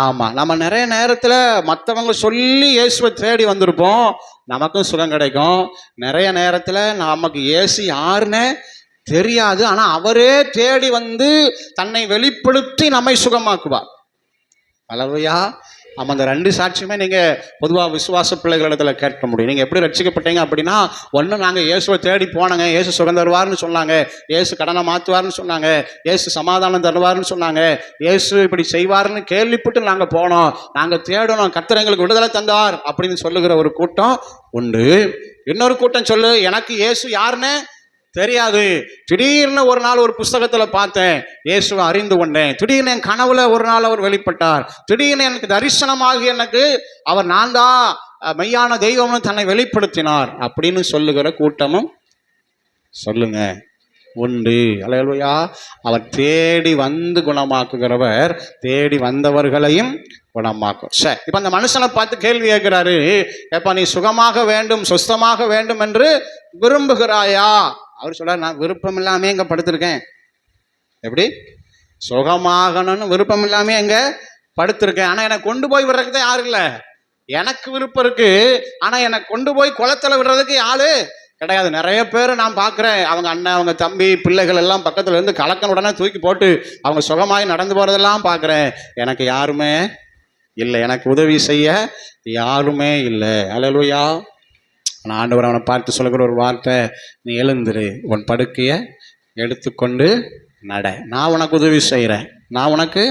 ஆமா, நம்ம நிறைய நேரத்துல மற்றவங்க சொல்லி இயேசுவை தேடி வந்திருப்போம், நமக்கும் சுகம் கிடைக்கும். நிறைய நேரத்துல நமக்கு இயேசு யாருன்னு தெரியாது, ஆனா அவரே தேடி வந்து தன்னை வெளிப்படுத்தி நம்மை சுகமாக்குவார். அல்லேலூயா. ஆமா, அந்த 2 சாட்சியுமே நீங்க பொதுவாக விசுவாச பிள்ளைகளிடத்துல கேட்க முடியும். நீங்க எப்படி ரட்சிக்கப்பட்டீங்க அப்படின்னா, ஒன்று நாங்க இயேசுவை தேடி போனோங்க, இயேசு சுகம் தருவார்னு சொன்னாங்க, இயேசு கடனை மாற்றுவார்னு சொன்னாங்க, இயேசு சமாதானம் தருவார்னு சொன்னாங்க, இயேசு இப்படி செய்வார்னு கேள்விப்பட்டு நாங்க போனோம், நாங்க தேடணும், கர்த்தர் எங்களுக்கு விடுதலை தந்தார் அப்படின்னு சொல்லுகிற ஒரு கூட்டம் உண்டு. இன்னொரு கூட்டம் சொல்லு, எனக்கு இயேசு யாருன்னு தெரியாது, திடீர்னு ஒரு நாள் ஒரு புஸ்தகத்துல பார்த்தேன், இயேசுவை அறிந்து கொண்டேன், திடீர்னு என் கனவுல ஒரு நாள் அவர் வெளிப்பட்டார், திடீர்னு எனக்கு தரிசனமாகி எனக்கு அவர் நான் தான் மெய்யான தெய்வம்னு தன்னை வெளிப்படுத்தினார் அப்படின்னு சொல்லுகிற கூட்டமும் சொல்லுங்க உண்டு. அல்லேலூயா. அவர் தேடி வந்து குணமாக்குகிறவர், தேடி வந்தவர்களையும் குணமாக்கும். சரி, இப்ப அந்த மனுஷனை பார்த்து கேள்வி கேட்கிறாரு, எப்ப நீ சுகமாக வேண்டும், சுஸ்தமாக வேண்டும் என்று விரும்புகிறாயா? அவர் சொல்றார், நான் விருப்பம் இல்லாமே எங்க படுத்திருக்கேன். எப்படி? சுகமாகணும்னு விருப்பம் இல்லாமே எங்க படுத்திருக்கேன். ஆனா என்னை கொண்டு போய் விடுறதுக்கு யாரும் இல்லை. எனக்கு விருப்பம் இருக்கு, ஆனா என்னை கொண்டு போய் குளத்துல விடுறதுக்கு யாரு கிடையாது. நிறைய பேர் நான் பார்க்குறேன், அவங்க அண்ணன், அவங்க தம்பி, பிள்ளைகள் எல்லாம் பக்கத்துல இருந்து கலக்கன உடனே தூக்கி போட்டு அவங்க சுகமாகி நடந்து போறதெல்லாம் பார்க்குறேன். எனக்கு யாருமே இல்லை, எனக்கு உதவி செய்ய யாருமே இல்லை. அல்லேலூயா. ஆனால் ஆண்டவர் அவனை பார்த்து சொல்லுகிற ஒரு வார்த்தை, நீ எழுந்துரு, உன் படுக்கையை எடுத்துக்கொண்டு நட, நான் உனக்கு உதவி செய்கிறேன், நான் உனக்கு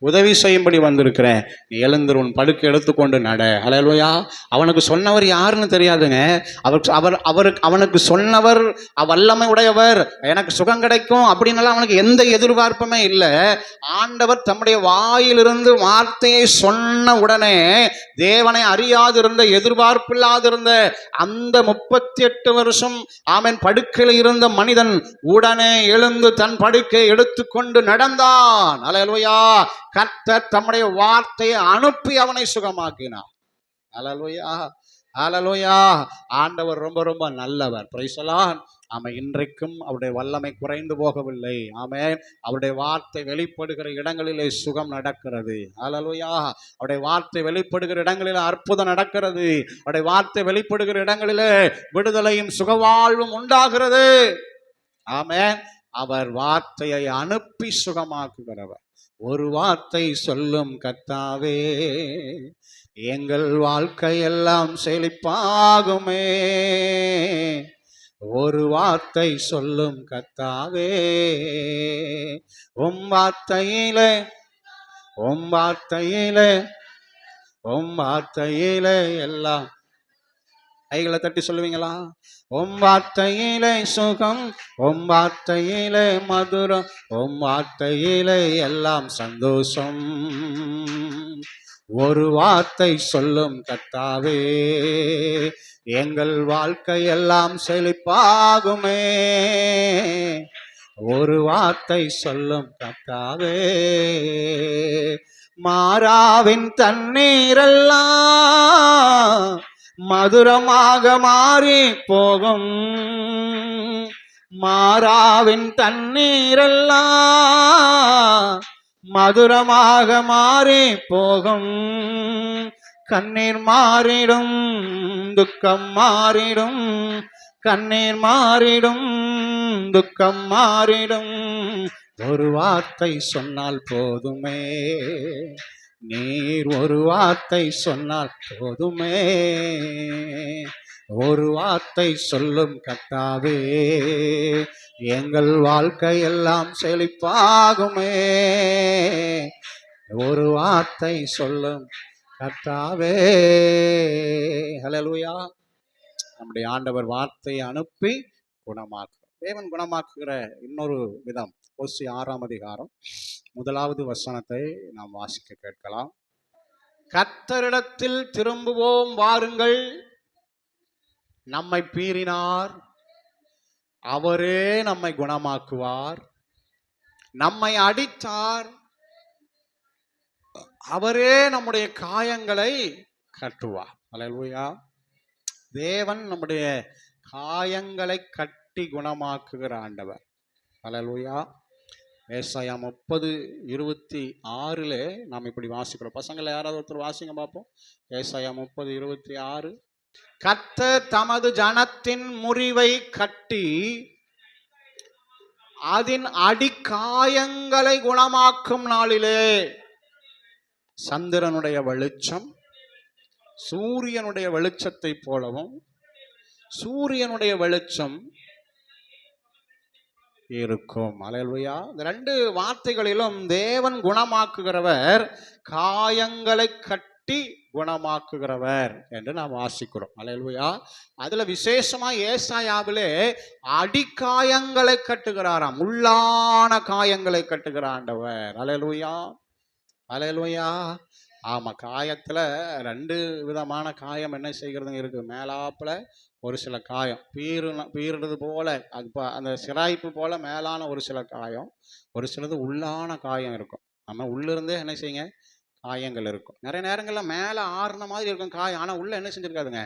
உதவி செய்யும்படி வந்திருக்கிறேன், நீ எழுந்துரு, உன் படுக்கை எடுத்துக்கொண்டு நட. அல்லேலூயா. அவனுக்கு சொன்னவர் யாருன்னு தெரியாதுங்க. அவனுக்கு சொன்னவர் வல்லமை உடையவர், எனக்கு சுகம் கிடைக்கும் அப்படின்னால அவனுக்கு எந்த எதிர்பார்ப்புமே இல்லை. ஆண்டவர் தம்முடைய வாயிலிருந்து வார்த்தையை சொன்ன உடனே தேவனை அறியாதிருந்த, எதிர்பார்ப்பில்லாதிருந்த அந்த 38 வருஷம் ஆமென் படுக்கையில் இருந்த மனிதன் உடனே எழுந்து தன் படுக்கை எடுத்துக்கொண்டு நடந்தான். அல்லேலூயா. கர்த்தர் தம்முடைய வார்த்தையை அனுப்பி அவனை சுகமாக்கினார். அல்லேலூயா. அல்லேலூயா. ஆண்டவர் ரொம்ப ரொம்ப நல்லவர். Praise the Lord. ஆமென். இன்றைக்கும் அவருடைய வல்லமை குறைந்து போகவில்லை. ஆமென். அவருடைய வார்த்தை வெளிப்படுகிற இடங்களிலே சுகம் நடக்கிறது. அல்லேலூயா. அவருடைய வார்த்தை வெளிப்படுகிற இடங்களிலே அற்புதம் நடக்கிறது. அவருடைய வார்த்தை வெளிப்படுகிற இடங்களிலே விடுதலையும் சுகவாழ்வும் உண்டாகிறது. ஆமென். அவர் வார்த்தையை அனுப்பி சுகமாக்குகிறவர். ஒரு வார்த்தை சொல்லும் கர்த்தாவே, எங்கள் வாழ்க்கையெல்லாம் செழிப்பாகுமே. ஒரு வார்த்தை சொல்லும் கர்த்தாவே, உம் வார்த்தையிலே, உம் வார்த்தையிலே, உம் வார்த்தையிலே எல்லாம் கைகளை தட்டி சொல்லுவீங்களா? உம் வார்த்தையிலே சுகம், உம் வார்த்தையிலே மதுரம், உம் வார்த்தையிலே எல்லாம் சந்தோஷம். ஒரு வார்த்தை சொல்லும் கர்த்தாவே, எங்கள் வாழ்க்கை எல்லாம் செழிப்பாகுமே. ஒரு வார்த்தை சொல்லும் கர்த்தாவே, மாறாவின் தண்ணீரெல்லாம் மதுரமாக மாறி போகும். மாறாவின் தண்ணீரெல்லாம் மதுரமாக மாறி போகும். கண்ணீர் மாறிடும், துக்கம் மாறிடும், கண்ணீர் மாறிடும், துக்கம் மாறிடும். ஒரு வார்த்தை சொன்னால் போதுமே, நீர் ஒரு வார்த்தை சொன்னால் போதுமே. ஒரு வார்த்தை சொல்லும் கர்த்தாவே, எங்கள் வாழ்க்கை எல்லாம் செழிப்பாகுமே. ஒரு வார்த்தை சொல்லும் கர்த்தாவே. ஹல்லேலூயா. நம்முடைய ஆண்டவர் வார்த்தையை அனுப்பி குணமாக்குகிறார். தேவன் குணமாக்குகிற இன்னொரு விதம் ஓசியா 6ஆம் அதிகாரம் 1வது வசனத்தை நாம் வாசிக்க கேட்கலாம். கர்த்தரிடத்தில் திரும்புவோம் வாருங்கள், நம்மை பீறினார், அவரே நம்மை குணமாக்குவார். நம்மை அடித்தார், அவரே நம்முடைய காயங்களை கட்டுவார். அல்லேலூயா. தேவன் நம்முடைய காயங்களை கட்டி குணமாக்குகிற ஆண்டவர். அல்லேலூயா. ஏசாயா 30:26 நாம் இப்படி வாசிக்கிறோம். பசங்களை யாராவது ஒருத்தர் வாசிங்க பார்ப்போம். ஏசாயா 30:26. கர்த்தர் தமது ஜனத்தின் முறிவை கட்டி அதன் அடிக்காயங்களை குணமாக்கும் நாளிலே சந்திரனுடைய வெளிச்சம் சூரியனுடைய வெளிச்சத்தை போலவும் சூரியனுடைய வெளிச்சம் இருக்கும். அல்லேலூயா. இந்த 2 வார்த்தைகளிலும் தேவன் குணமாக்குகிறவர், காயங்களை கட்டி குணமாக்குகிறவர் என்று நாம் வாசிக்கிறோம். அல்லேலூயா. அதுல விசேஷமா ஏசாயாவிலே அடிக்காயங்களை கட்டுகிறாராம், உள்ளான காயங்களை கட்டுகிற ஆண்டவர். அல்லேலூயா. அல்லேலூயா. ஆமா, காயத்துல 2 விதமான காயம் என்ன செய்கிறதுங்க இருக்கு. மேலாப்புல ஒரு சில காயம் பீறுறது போல, அது அந்த சிராய்ப்பு போல மேலான ஒரு சில காயம், ஒரு சிலது உள்ளான காயம் இருக்கும். நம்ம உள்ளிருந்தே என்ன செய்யுங்க காயங்கள் இருக்கும். நிறைய நேரங்கள்ல மேல ஆறுன மாதிரி இருக்கும் காயம், ஆனா உள்ள என்ன செஞ்சிருக்காதுங்க,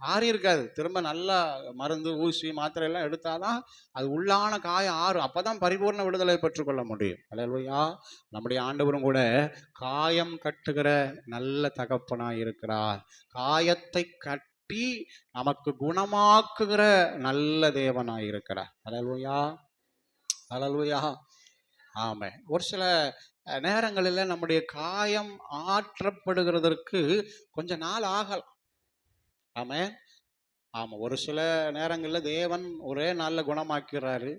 ஆறி இருக்காது. திரும்ப நல்லா மருந்து ஊசி மாத்திரை எல்லாம் எடுத்தாதான் அது உள்ளான காயம் ஆறும். அப்பதான் பரிபூர்ண விடுதலை பெற்றுக்கொள்ள முடியும். அல்லேலூயா. நம்முடைய ஆண்டவரும் கூட காயம் கட்டுகிற நல்ல தகப்பனாய் இருக்கிறார். காயத்தை கட்டி நமக்கு குணமாக்குகிற நல்ல தேவனாய் இருக்கிறார். அல்லேலூயா. அல்லேலூயா. ஆமே. ஒரு சில நேரங்களில் நம்முடைய காயம் ஆற்றப்படுகிறதற்கு கொஞ்ச நாள் ஆகலாம். ஆமே. ஆமாம், ஒரு சில நேரங்களில் தேவன் ஒரே நாளில் குணமாக்கிறாரு.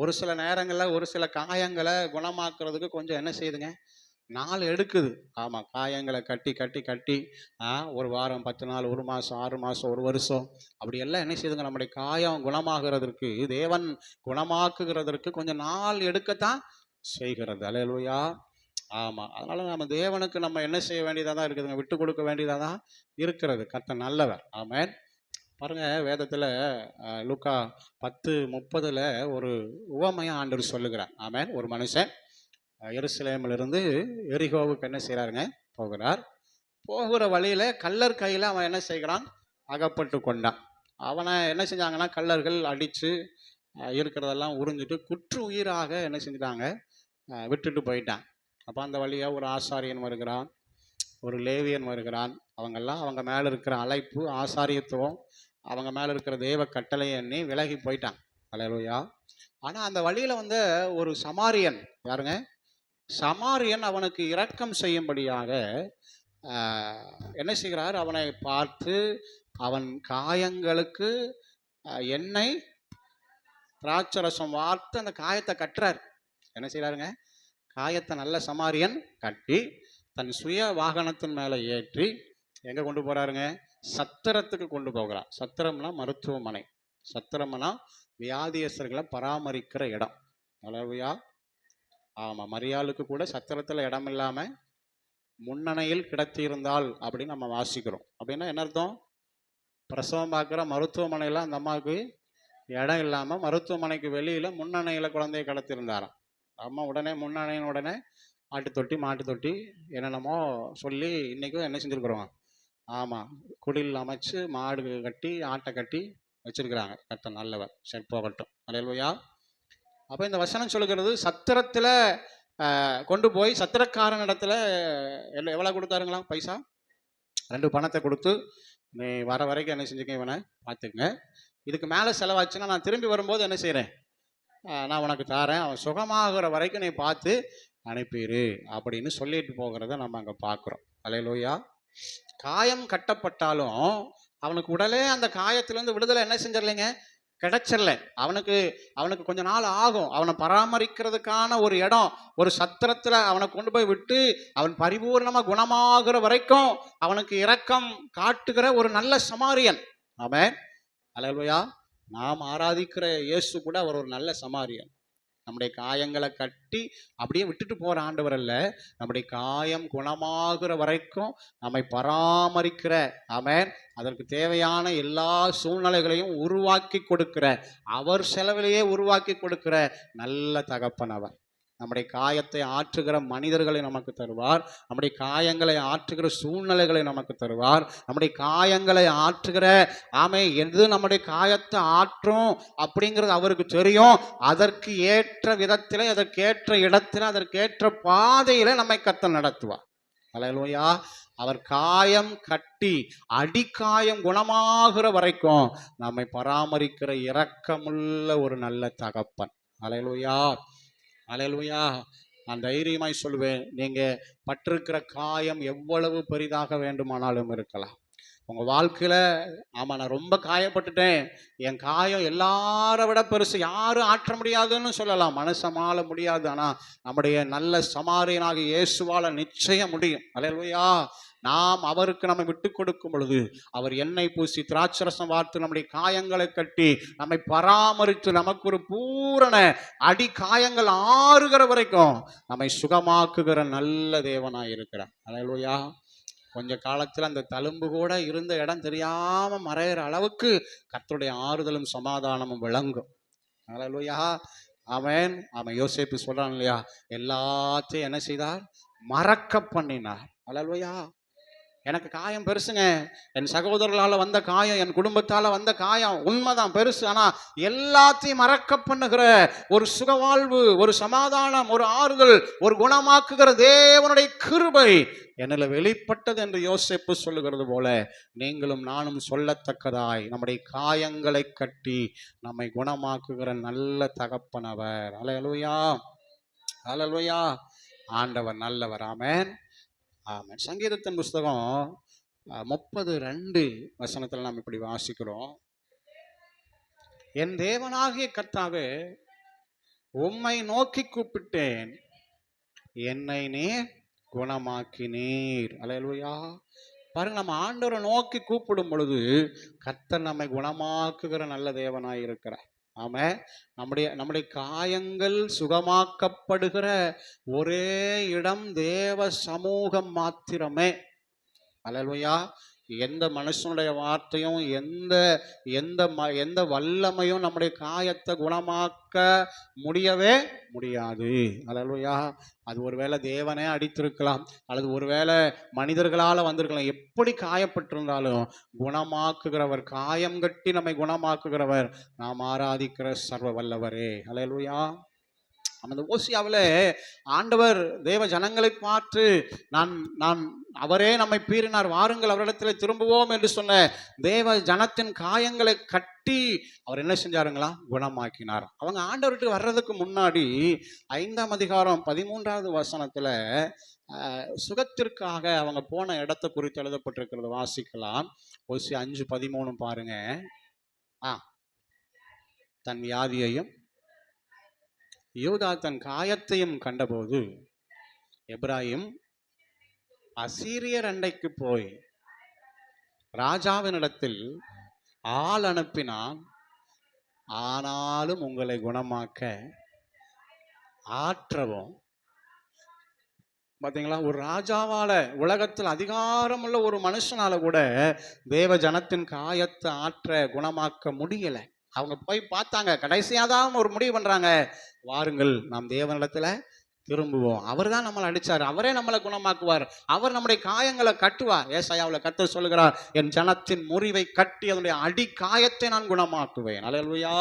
ஒரு சில நேரங்களில் ஒரு சில காயங்களை குணமாக்குறதுக்கு கொஞ்சம் என்ன செய்யுதுங்க, நாள் எடுக்குது. ஆமாம், காயங்களை கட்டி கட்டி கட்டி ஒரு வாரம், 10 நாள், 1 மாதம், 6 மாதம், 1 வருஷம் அப்படியெல்லாம் என்ன செய்யுதுங்க, நம்முடைய காயம் குணமாகிறதற்கு, தேவன் குணமாக்குகிறதற்கு கொஞ்சம் நாள் எடுக்கத்தான் செய்கிறது. அல்லேலூயா. ஆமாம், அதனால நம்ம தேவனுக்கு நம்ம என்ன செய்ய வேண்டியதாக தான் இருக்குதுங்க, விட்டு கொடுக்க வேண்டியதாக தான் இருக்கிறது. கர்த்தர் நல்லவர். ஆமென். பாருங்க, வேதத்தில் லூக்கா 10:30 ஒரு உவமையை ஆண்டவர் சொல்லுகிறார். ஆமென். ஒரு மனுஷன் எருசலேமிலிருந்து எரிகோவுக்கு என்ன செய்கிறாருங்க, போகிறார். போகிற வழியில் கள்ளர் கையில் அவன் என்ன செய்கிறான், அகப்பட்டு கொண்டான். அவனை என்ன செஞ்சாங்கன்னா, கள்ளர்கள் அடித்து இருக்கிறதெல்லாம் உறிஞ்சிட்டு குற்று உயிராக என்ன செஞ்சிட்டாங்க, விட்டுட்டு போயிட்டான். அப்போ அந்த வழியாக ஒரு ஆசாரியன் வருகிறான், ஒரு லேவியன் வருகிறான். அவங்கெல்லாம் அவங்க மேலே இருக்கிற அழைப்பு, ஆசாரியத்துவம், அவங்க மேலே இருக்கிற தேவ கட்டளை எண்ணி விலகி போயிட்டான். அல்லேலூயா. ஆனால் அந்த வழியில் வந்து ஒரு சமாரியன், யாருங்க, சமாரியன் அவனுக்கு இரக்கம் செய்யும்படியாக என்ன செய்கிறார், அவனை பார்த்து அவன் காயங்களுக்கு எண்ணெய் திராட்சரசம் வார்த்து அந்த காயத்தை கட்டுறார். என்ன செய்கிறாருங்க, காயத்தை நல்ல சமாரியன் கட்டி தன் சுய வாகனத்தின் மேலே ஏற்றி எங்கே கொண்டு போகிறாருங்க, சத்திரத்துக்கு கொண்டு போகிறார். சத்திரம்னா மருத்துவமனை, சத்திரம்னா வியாதியஸ்தர்களை பராமரிக்கிற இடம். அல்லேலூயா. ஆமாம், மரியாளுக்கு கூட சத்திரத்தில் இடம் இல்லாமல் முன்னணையில் கிடத்தியிருந்தாள் அப்படின்னு நம்ம வாசிக்கிறோம். அப்படின்னா என்ன அர்த்தம்? பிரசவம் பார்க்குற மருத்துவமனையில் அந்த அம்மாவுக்கு இடம் இல்லாமல் மருத்துவமனைக்கு வெளியில் முன்னணையில் குழந்தைய கிடத்திருந்தாராம். அம்மா உடனே முன்னணையின் உடனே ஆட்டு தொட்டி மாட்டு தொட்டி என்னென்னமோ சொல்லி இன்றைக்கும் என்ன செஞ்சுருக்குறோம்? ஆமாம், குடில் அமைச்சு மாடு கட்டி ஆட்டை கட்டி வச்சிருக்கிறாங்க. கர்த்தர் நல்லவர், சரி போகட்டும். அல்லேலூயா. அப்போ இந்த வசனம் சொல்லுகிறது, சத்திரத்தில் கொண்டு போய் சத்திரக்காரன் இடத்துல எவ்வளோ கொடுத்தாருங்களா? பைசா 2 பணத்தை கொடுத்து, நீ வர வரைக்கும் என்ன செஞ்சுக்க, இவனை பார்த்துக்குங்க, இதுக்கு மேலே செலவாச்சுன்னா நான் திரும்பி வரும்போது என்ன செய்கிறேன், நான் உனக்கு தாரேன், அவன் சுகமாகிற வரைக்கும் நீ பார்த்து அனுப்பிடு அப்படின்னு சொல்லிட்டு போகிறத நம்ம அங்கே பார்க்குறோம். அல்லேலூயா. காயம் கட்டப்பட்டாலும் அவனுக்கு உடலே அந்த காயத்திலேருந்து விடுதலை என்ன செஞ்சிடலைங்க, கிடைச்சிடல. அவனுக்கு கொஞ்ச நாள் ஆகும். அவனை பராமரிக்கிறதுக்கான ஒரு இடம், ஒரு சத்திரத்தில் அவனை கொண்டு போய் விட்டு அவன் பரிபூர்ணமாக குணமாகிற வரைக்கும் அவனுக்கு இரக்கம் காட்டுகிற ஒரு நல்ல சமாரியன். ஆமென். அல்லேலூயா. நாம் ஆராதிக்கிற இயேசு கூட அவர் ஒரு நல்ல சமாரியன். நம்முடைய காயங்களை கட்டி அப்படியே விட்டுட்டு போகிற ஆண்டவர் அல்ல, நம்முடைய காயம் குணமாகிற வரைக்கும் நம்மை பராமரிக்கிற, ஆமென், அதற்கு தேவையான எல்லா சூழ்நிலைகளையும் உருவாக்கி கொடுக்கிற, அவர் செலவிலேயே உருவாக்கி கொடுக்கிற நல்ல தகப்பன் அவர். நம்முடைய காயத்தை ஆற்றுகிற மனிதர்களை நமக்கு தருவார், நம்முடைய காயங்களை ஆற்றுகிற சூழ்நிலைகளை நமக்கு தருவார், நம்முடைய காயங்களை ஆற்றுகிற எது நம்முடைய காயத்தை ஆற்றும் அப்படிங்கிறது அவருக்கு தெரியும். அதற்கு ஏற்ற விதத்தில், அதற்கேற்ற இடத்துல, அதற்கேற்ற பாதையில நம்மை கர்த்தர் நடத்துவார். அல்லேலூயா. அவர் காயம் கட்டி அடிக்காயம் குணமாகிற வரைக்கும் நம்மை பராமரிக்கிற இரக்கமுள்ள ஒரு நல்ல தகப்பன். அல்லேலூயா. அல்லேலூயா. நான் தைரியமாய் சொல்லுவேன், நீங்கள் பட்டிருக்கிற காயம் எவ்வளவு பெரிதாக வேண்டுமானாலும் இருக்கலாம். உங்கள் வாழ்க்கையில், ஆமாம் நான் ரொம்ப காயப்பட்டுட்டேன், என் காயம் எல்லாரை விட பெருசு, யாரும் ஆற்ற முடியாதுன்னு சொல்லலாம், மனுஷமால முடியாது, ஆனால் நம்முடைய நல்ல சமாரியனாக இயேசுவால நிச்சயம் முடியும். அல்லேலூயா. நாம் அவருக்கு நம்ம விட்டு கொடுக்கும் பொழுது அவர் எண்ணெய் பூசி திராட்சரசம் வார்த்து நம்முடைய காயங்களை கட்டி நம்மை பராமரித்து நமக்கு ஒரு பூரண அடி காயங்கள் ஆறுகிற வரைக்கும் நம்மை சுகமாக்குகிற நல்ல தேவனாய் இருக்கிறார். அல்லேலூயா. கொஞ்ச காலத்தில் அந்த தழும்பு கூட இருந்த இடம் தெரியாம மறைகிற அளவுக்கு கர்த்தருடைய ஆறுதலும் சமாதானமும் விளங்கும். அல்லேலூயா. ஆமென். அவன் யோசேப்பு சொல்றான் இல்லையா, எல்லாத்தையும் என்ன செய்தார், மறக்க பண்ணினார். அல்லேலூயா. எனக்கு காயம் பெருசுங்க, என் சகோதரர்களால் வந்த காயம், என் குடும்பத்தால் வந்த காயம் உண்மைதான் பெருசு, ஆனால் எல்லாத்தையும் மறக்க பண்ணுகிற ஒரு சுகவாழ்வு, ஒரு சமாதானம், ஒரு ஆறுதல், ஒரு குணமாக்குகிற தேவனுடைய கிருபை என்னில் வெளிப்பட்டது என்று யோசேப்பு சொல்லுகிறது போல நீங்களும் நானும் சொல்லத்தக்கதாய் நம்முடைய காயங்களை கட்டி நம்மை குணமாக்குகிற நல்ல தகப்பனவர். அல்லேலூயா. அல்லேலூயா. ஆண்டவர் நல்லவர். ஆமென். ஆமாம். சங்கீதத்தின் புஸ்தகம் 32 நாம் இப்படி வாசிக்கிறோம், என் தேவனாகிய கர்த்தாவே, உம்மை நோக்கி கூப்பிட்டேன், என்னை நீர் குணமாக்கினீர். அல்லேலூயா. பாருங்க, நம்ம ஆண்டவரை நோக்கி கூப்பிடும் பொழுது கர்த்தர் நம்மை குணமாக்குகிற நல்ல தேவனாய் இருக்கிறார். ஆமாம். நம்முடைய காயங்கள் சுகமாக்கப்படுகிற ஒரே இடம் தேவ சமூகம் மாத்திரமே. அல்லேலூயா. எந்த மனுஷனுடைய வார்த்தையும் எந்த வல்லமையும் நம்முடைய காயத்தை குணமாக்க முடியவே முடியாது. அல்லேலூயா. அது ஒருவேளை தேவனே அடித்திருக்கலாம், அல்லது ஒருவேளை மனிதர்களால் வந்திருக்கலாம். எப்படி காயப்பட்டிருந்தாலும் குணமாக்குகிறவர், காயம் கட்டி நம்மை குணமாக்குகிறவர் நாம் ஆராதிக்கிற சர்வ வல்லவரே. அல்லேலூயா. அந்த ஓசியாவில் ஆண்டவர் தேவ ஜனங்களை பார்த்து நான் அவரே நம்மை பீறினார், வாருங்கள் அவரிடத்தில் திரும்புவோம் என்று சொன்ன தேவ ஜனத்தின் காயங்களை கட்டி அவர் என்ன செஞ்சாருங்களா, குணமாக்கினார். அவங்க ஆண்டவர்கிட்ட வர்றதுக்கு முன்னாடி 5ஆம் அதிகாரம் 13வது வசனத்தில் சுகத்திற்காக அவங்க போன இடத்தை குறித்து எழுதப்பட்டிருக்கிறது, வாசிக்கலாம். ஓசியா 5:13 பாருங்க. தன் வியாதியையும் யூதா தன் காயத்தையும் கண்டபோது எப்ராயிம் அசீரியர் அண்டைக்கு போய் ராஜாவினிடத்தில் ஆள் அனுப்பினான், ஆனாலும் உங்களை குணமாக்க ஆற்றவும். பார்த்தீங்களா, ஒரு ராஜாவால, உலகத்தில் அதிகாரம் உள்ள ஒரு மனுஷனால கூட தேவ ஜனத்தின் காயத்தை ஆற்ற குணமாக்க முடியல. அவங்க போய் பார்த்தாங்க, கடைசியாதான் ஒரு முடிவு பண்றாங்க, வாருங்கள் நாம் தேவனிடத்துல திரும்புவோம். அவர் தான் நம்மளை அடிச்சார், அவரே நம்மளை குணமாக்குவார், அவர் நம்முடைய காயங்களை கட்டுவார். ஏசாயாவில் கர்த்தர் சொல்லுகிறார், என் ஜனத்தின் முறிவை கட்டி அதனுடைய அடி காயத்தை நான் குணமாக்குவேன். அல்லேலூயா.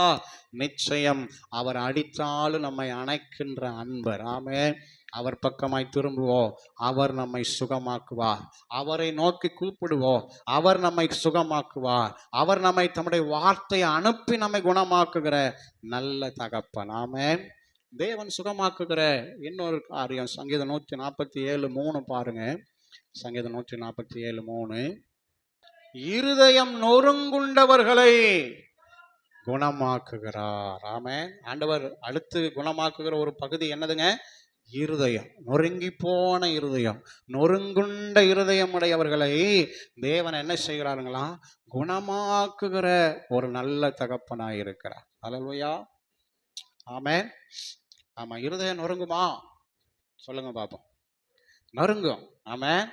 நிச்சயம் அவர் அடித்தாலும் நம்மை அணைக்கின்ற அன்பர். ஆமென். அவர் பக்கமாய் திரும்புவோம், அவர் நம்மை சுகமாக்குவார். அவரை நோக்கி கூப்பிடுவோம், அவர் நம்மை சுகமாக்குவார். அவர் நம்மை தம்முடைய வார்த்தையை அனுப்பி நம்மை குணமாக்குகிற நல்ல தகப்பன். ஆமென். தேவன் சுகமாக்குகிற இன்னொரு காரியம் சங்கீதம் 147:3 பாருங்க. சங்கீதம் 147:3, இருதயம் நொறுங்குண்டவர்களை குணமாக்குகிறார். ஆமென். ஆண்டவர் அடுத்து குணமாக்குகிற ஒரு பகுதி என்னதுங்க? இருதயம். நொறுங்கி போன இருதயம், நொறுங்குண்ட இருதயம் உடையவர்களை தேவன் என்ன செய்கிறாருங்களா? குணமாக்குகிற ஒரு நல்ல தகப்பனாய் இருக்கிறார். அல்லேலூயா. ஆமென். ஆமா, இருதயம் நொறுங்குமா? சொல்லுங்க பாப்போம். நொறுங்கும். ஆமென்.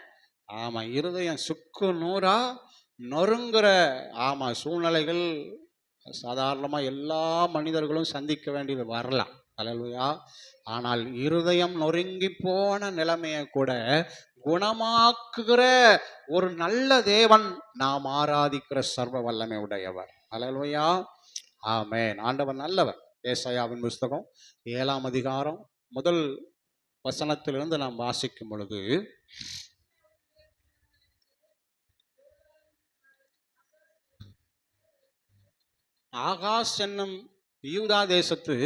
ஆமா, இருதயம் சுக்கு நூறா நொறுங்குற ஆமா சூழ்நிலைகள் சாதாரணமா எல்லா மனிதர்களும் சந்திக்க வேண்டியது வரலாம். அல்லேலூயா. ஆனால் இருதயம் நொறுங்கி போன நிலைமையை கூட குணமாக்குகிற ஒரு நல்ல தேவன் நாம் ஆராதிக்கிற சர்வ வல்லமை உடையவர். அல்லேலூயா. ஆமென். ஆண்டவர் நல்லவர். ஏசாயாவின் புஸ்தகம் 7ஆம் அதிகாரம் 1 வசனத்திலிருந்து நாம் வாசிக்கும் பொழுது, ஆகாஸ் என்னும் யூதா தேசத்து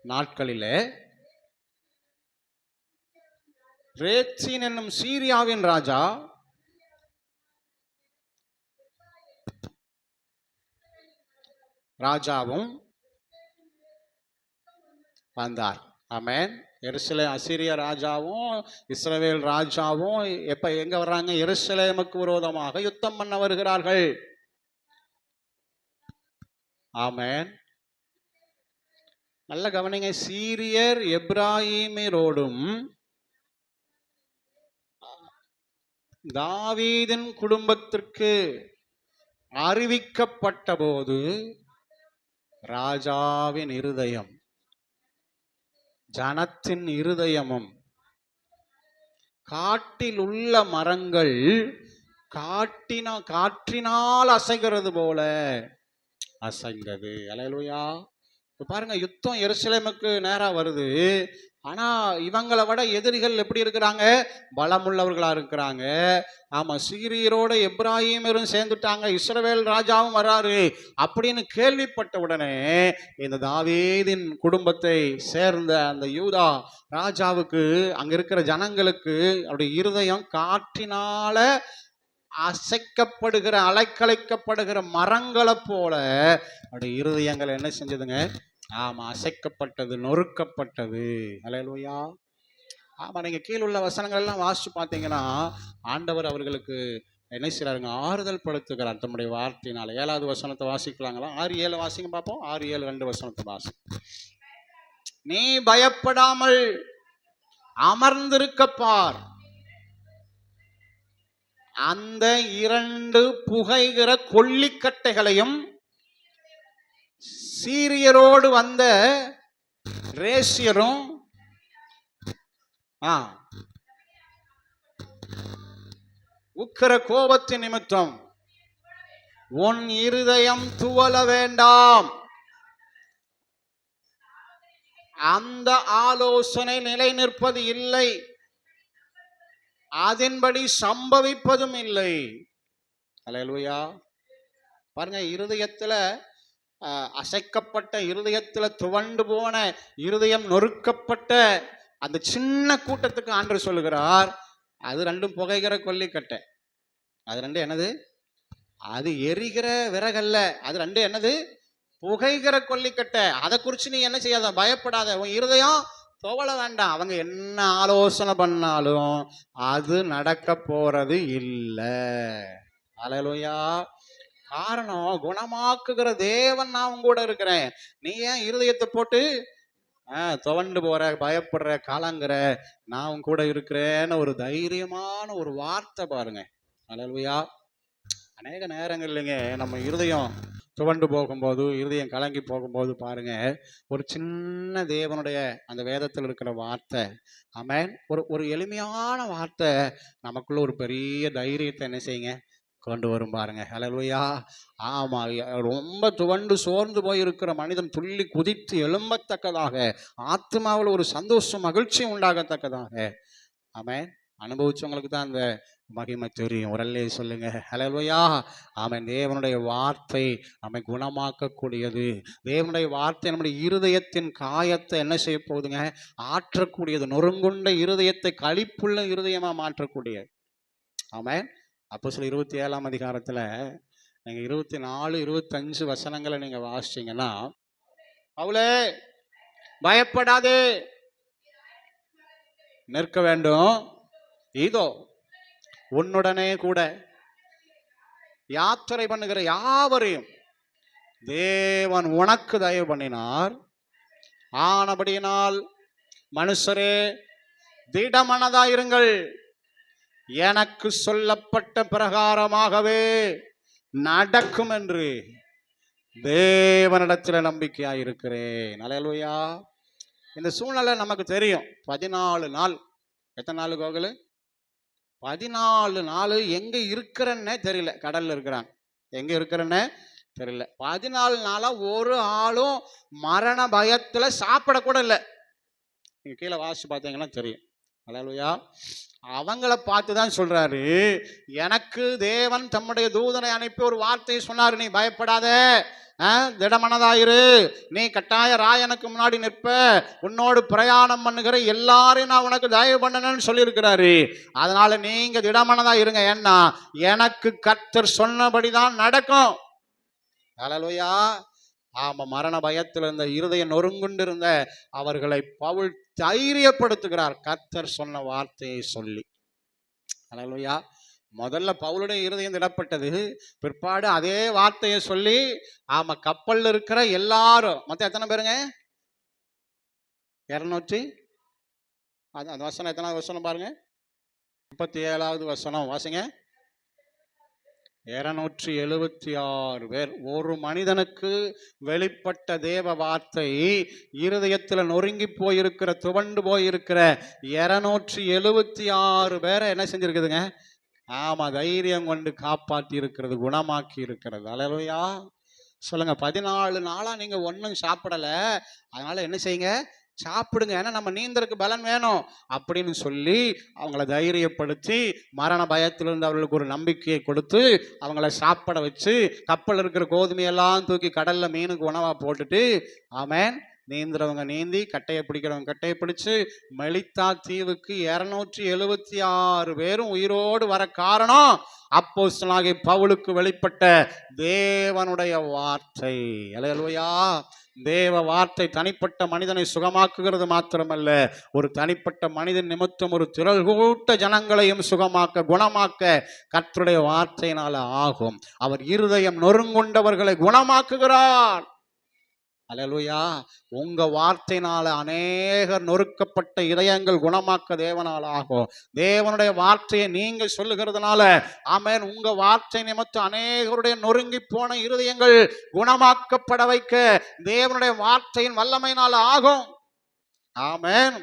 நாட்களிலே ரேத்சீன் என்னும் சீரியாவின் ராஜாவும் வந்தார். ஆமென். எருசலேம் அசீரிய ராஜாவும் இஸ்ரவேல் ராஜாவும் எங்க வர்றாங்க? எருசலேமுக்கு விரோதமாக யுத்தம் பண்ண வருகிறார்கள். ஆமென். நல்ல கவனிங்க. சீரியர் எப்ராஹீமரோடும் தாவீதின் குடும்பத்திற்கு அறிவிக்கப்பட்ட போது ராஜாவின் இருதயம் ஜனத்தின் இருதயமும் காட்டில் உள்ள மரங்கள் காற்றினால் அசைகிறது போல அசைந்தது. அல்லேலூயா. பாருங்க, யுத்தம் எருசலேமுக்கு நேரா வருது. ஆனா இவங்களை விட எதிரிகள் எப்படி இருக்கிறாங்க? பலமுள்ளவர்களா இருக்கிறாங்க. ஆமா, சீரியரோட எப்ராஹீமரும் சேர்ந்துட்டாங்க, இஸ்ரவேல் ராஜாவும் வராரு அப்படின்னு கேள்விப்பட்ட உடனே இந்த தாவீதின் குடும்பத்தை சேர்ந்த அந்த யூதா ராஜாவுக்கு, அங்க இருக்கிற ஜனங்களுக்கு அவருடைய இருதயம் காற்றினால அசைக்கப்படுகிற அலைக்கழிக்கப்படுகிற மரங்களை போல அவருடைய இருதயங்கள் என்ன செஞ்சதுங்க? ஆமா, அசைக்கப்பட்டது, நொறுக்கப்பட்டது. அல்லேலூயா. ஆமா, நீங்க கீழுள்ள வசனங்கள் எல்லாம் வாசிச்சு பார்த்தீங்கன்னா ஆண்டவர் அவர்களுக்கு என்ன செய்யறாருங்க? ஆறுதல் படுத்துகிறார் தம்முடைய வார்த்தையினால. 7வது வசனத்தை வாசிக்கலாங்களா? 6-7 வாசிங்க பார்ப்போம். 6-7 2 வசனத்தை வாசி. நீ பயப்படாமல் அமர்ந்திருக்கப்பார், அந்த 2 புகைகிற கொல்லிக்கட்டைகளையும் சீரியரோடு வந்த ரேசியரும் உக்கிர கோபத்தின் நிமித்தம் உன் இருதயம் துவல வேண்டாம். அந்த ஆலோசனை நிலை நிற்பது இல்லை, அதன்படி சம்பவிப்பதும் இல்லை. அல்லேலூயா. பாருங்க, இருதயத்துல அசைக்கப்பட்ட இருதயத்துல துவண்டு போன இருதயம் நொறுக்கப்பட்ட அந்த சின்ன கூட்டத்துக்கு ஆண்டவர் சொல்லுகிறார், அது 2 புகைகிற கொல்லிக்கட்டை. அது 2 என்னது? அது எரிகிற விறகல்ல, அது 2 என்னது? புகைகிற கொல்லிக்கட்டை. அதை குறித்து நீ என்ன செய்யாத? பயப்படாத. உன் இருதயம் துவள வேண்டாம். அவங்க என்ன ஆலோசனை பண்ணாலும் அது நடக்க போறது இல்லை. அல்லேலூயா. காரணம், குணமாக்குகிற தேவன் நான் உங்க கூட இருக்கிறேன். நீ ஏன் இருதயத்தை போட்டு துவண்டு போற, பயப்படுற, கலங்குற? நான் உன் கூட இருக்கிறேன்னு ஒரு தைரியமான ஒரு வார்த்தை பாருங்க. அல்லேலூயா. அநேக நேரங்கள்லங்க நம்ம இருதயம் துவண்டு போகும்போது, இருதயம் கலங்கி போகும்போது பாருங்க, ஒரு சின்ன தேவனுடைய அந்த வேதத்தில் இருக்கிற வார்த்தை, ஆமென், ஒரு ஒரு எளிமையான வார்த்தை நமக்குள்ள ஒரு பெரிய தைரியத்தை என்ன செய்யுங்க, கொண்டு வரும் பாருங்க. ஹல்லேலூயா. ஆமா, ரொம்ப துவண்டு சோர்ந்து போய் இருக்கிற மனிதன் துள்ளி குதித்து எழும்பத்தக்கதாக, ஆத்மாவில் ஒரு சந்தோஷம் மகிழ்ச்சி உண்டாகத்தக்கதாக, ஆமென், அனுபவிச்சவங்களுக்கு தான் அந்த மகிமை தெரியும். உரல்லே சொல்லுங்க ஹல்லேலூயா. ஆமென். தேவனுடைய வார்த்தை நம்மை குணமாக்கக்கூடியது. தேவனுடைய வார்த்தை நம்முடைய இருதயத்தின் காயத்தை என்ன செய்ய போகுதுங்க, ஆற்றக்கூடியது. நொறுங்குண்ட இருதயத்தை களிப்புள்ள இருதயமா மாற்றக்கூடியது. ஆமென். அப்போஸ்தலர் 27ஆம் அதிகாரத்துல நீங்க 24, 25 வசனங்களை நீங்க வாசிச்சீங்கன்னா, பவுலே பயப்படாதே, நிற்க வேண்டும், இதோ உன்னுடனே கூட யாத்திரை பண்ணுகிற யாவரையும் தேவன் உனக்கு தயவு பண்ணினார். ஆனபடியினால் மனுஷரே திடமனதாயிருங்கள், எனக்கு சொல்லப்பட்ட பிரகாரமாகவே நடக்கும் என்று தேவனிடத்தில் நம்பிக்கையாயிருக்கிறேன். அல்லேலூயா. இந்த சூழ்நிலை நமக்கு தெரியும். 14 நாள், எத்தனை நாள் கோகுலு? 14 நாள் எங்க இருக்கிறன்னே தெரியல. கடல்ல இருக்கிறாங்க, எங்க இருக்கிறன்னே தெரியல. 14 நாளா ஒரு ஆளும் மரண பயத்துல சாப்பிடக்கூட இல்லை. நீங்க கீழே வாசிச்சு பார்த்தீங்கன்னா தெரியும். அல்லேலூயா. அவங்கள பார்த்து தான் சொல்றாரு, எனக்கு தேவன் தம்முடைய தூதனை அனுப்பி ஒரு வார்த்தையை சொன்னாரு, நீ பயப்படாத, திடமனதாயிரு, நீ கட்டாய ராயனுக்கு முன்னாடி நிற்ப, உன்னோடு பிரயாணம் பண்ணுகிற எல்லாரையும் நான் உனக்கு தயவு பண்ணணும்னு சொல்லியிருக்கிறாரு. அதனால நீங்க திடமனதா இருங்க, ஏன்னா எனக்கு கர்த்தர் சொன்னபடிதான் நடக்கும். ஹல்லேலூயா. ஆமா, மரண பயத்தில் இருந்த, இருதயம் நொறுங்குண்டு இருந்த அவர்களை பவுல் தைரியப்படுத்துகிறார், கர்த்தர் சொன்ன வார்த்தையை சொல்லி. ஹல்லேலூயா. முதல்ல பவுலுடைய இருதயம் திடப்பட்டது, பிற்பாடு அதே வார்த்தையை சொல்லி, ஆமா, கப்பல்ல இருக்கிற எல்லாரும், மொத்தம் எத்தனை பேருங்க? 200, அந்த வசனம் எத்தனாவது வசனம் பாருங்க, 37வது வசனம் வாசிங்க. 276 பேர். ஒரு மனிதனுக்கு வெளிப்பட்ட தேவ வார்த்தை இருதயத்தில் நொறுங்கி போயிருக்கிற, துவண்டு போயிருக்கிற 276 பேரை என்ன செஞ்சிருக்குதுங்க? ஆமா, தைரியம் கொண்டு காப்பாற்றி இருக்கிறது, குணமாக்கி இருக்கிறது. அல்லேலூயா. சொல்லுங்க. 14 நாளா நீங்க ஒன்றும் சாப்பிடல, அதனால என்ன செய்யுங்க, சாப்பிடுங்க, ஏன்னா நம்ம நீந்தருக்கு பலன் வேணும் அப்படின்னு சொல்லி அவங்கள தைரியப்படுத்தி, மரண பயத்திலிருந்து அவர்களுக்கு ஒரு நம்பிக்கையை கொடுத்து, அவங்கள சாப்பிட வச்சு, கப்பல் இருக்கிற கோதுமையெல்லாம் தூக்கி கடல்ல மீனுக்கு உணவா போட்டுட்டு, ஆமென், நீந்துறவங்க நீந்தி, கட்டையை பிடிக்கிறவங்க கட்டையை பிடிச்சு, மெலித்தா தீவுக்கு 276 பேரும் உயிரோடு வர காரணம் அப்போஸ்தலனாகிய பவுலுக்கு வெளிப்பட்ட தேவனுடைய வார்த்தை. அல்லேலூயா. தேவ வார்த்தை தனிப்பட்ட மனிதனை சுகமாக்குகிறது மாத்திரமல்ல, ஒரு தனிப்பட்ட மனிதன் நிமித்தம் ஒரு திரள் கூட்ட ஜனங்களையும் சுகமாக்க, குணமாக்க கர்த்தருடைய வார்த்தையினால ஆகும். அவர் இருதயம் நொறுங்குண்டவர்களை குணமாக்குகிறார். அல்லேலூயா. உங்க வார்த்தையினால அநேகர் நொறுக்கப்பட்ட இதயங்கள் குணமாக்க தேவனால் ஆகும். தேவனுடைய வார்த்தையை நீங்க சொல்லுகிறதுனால, ஆமென், உங்க வார்த்தை நிமித்தம் அநேகருடைய நொறுங்கி போன இருதயங்கள் குணமாக்கப்பட வைக்க தேவனுடைய வார்த்தையின் வல்லமையினால ஆகும். ஆமென்.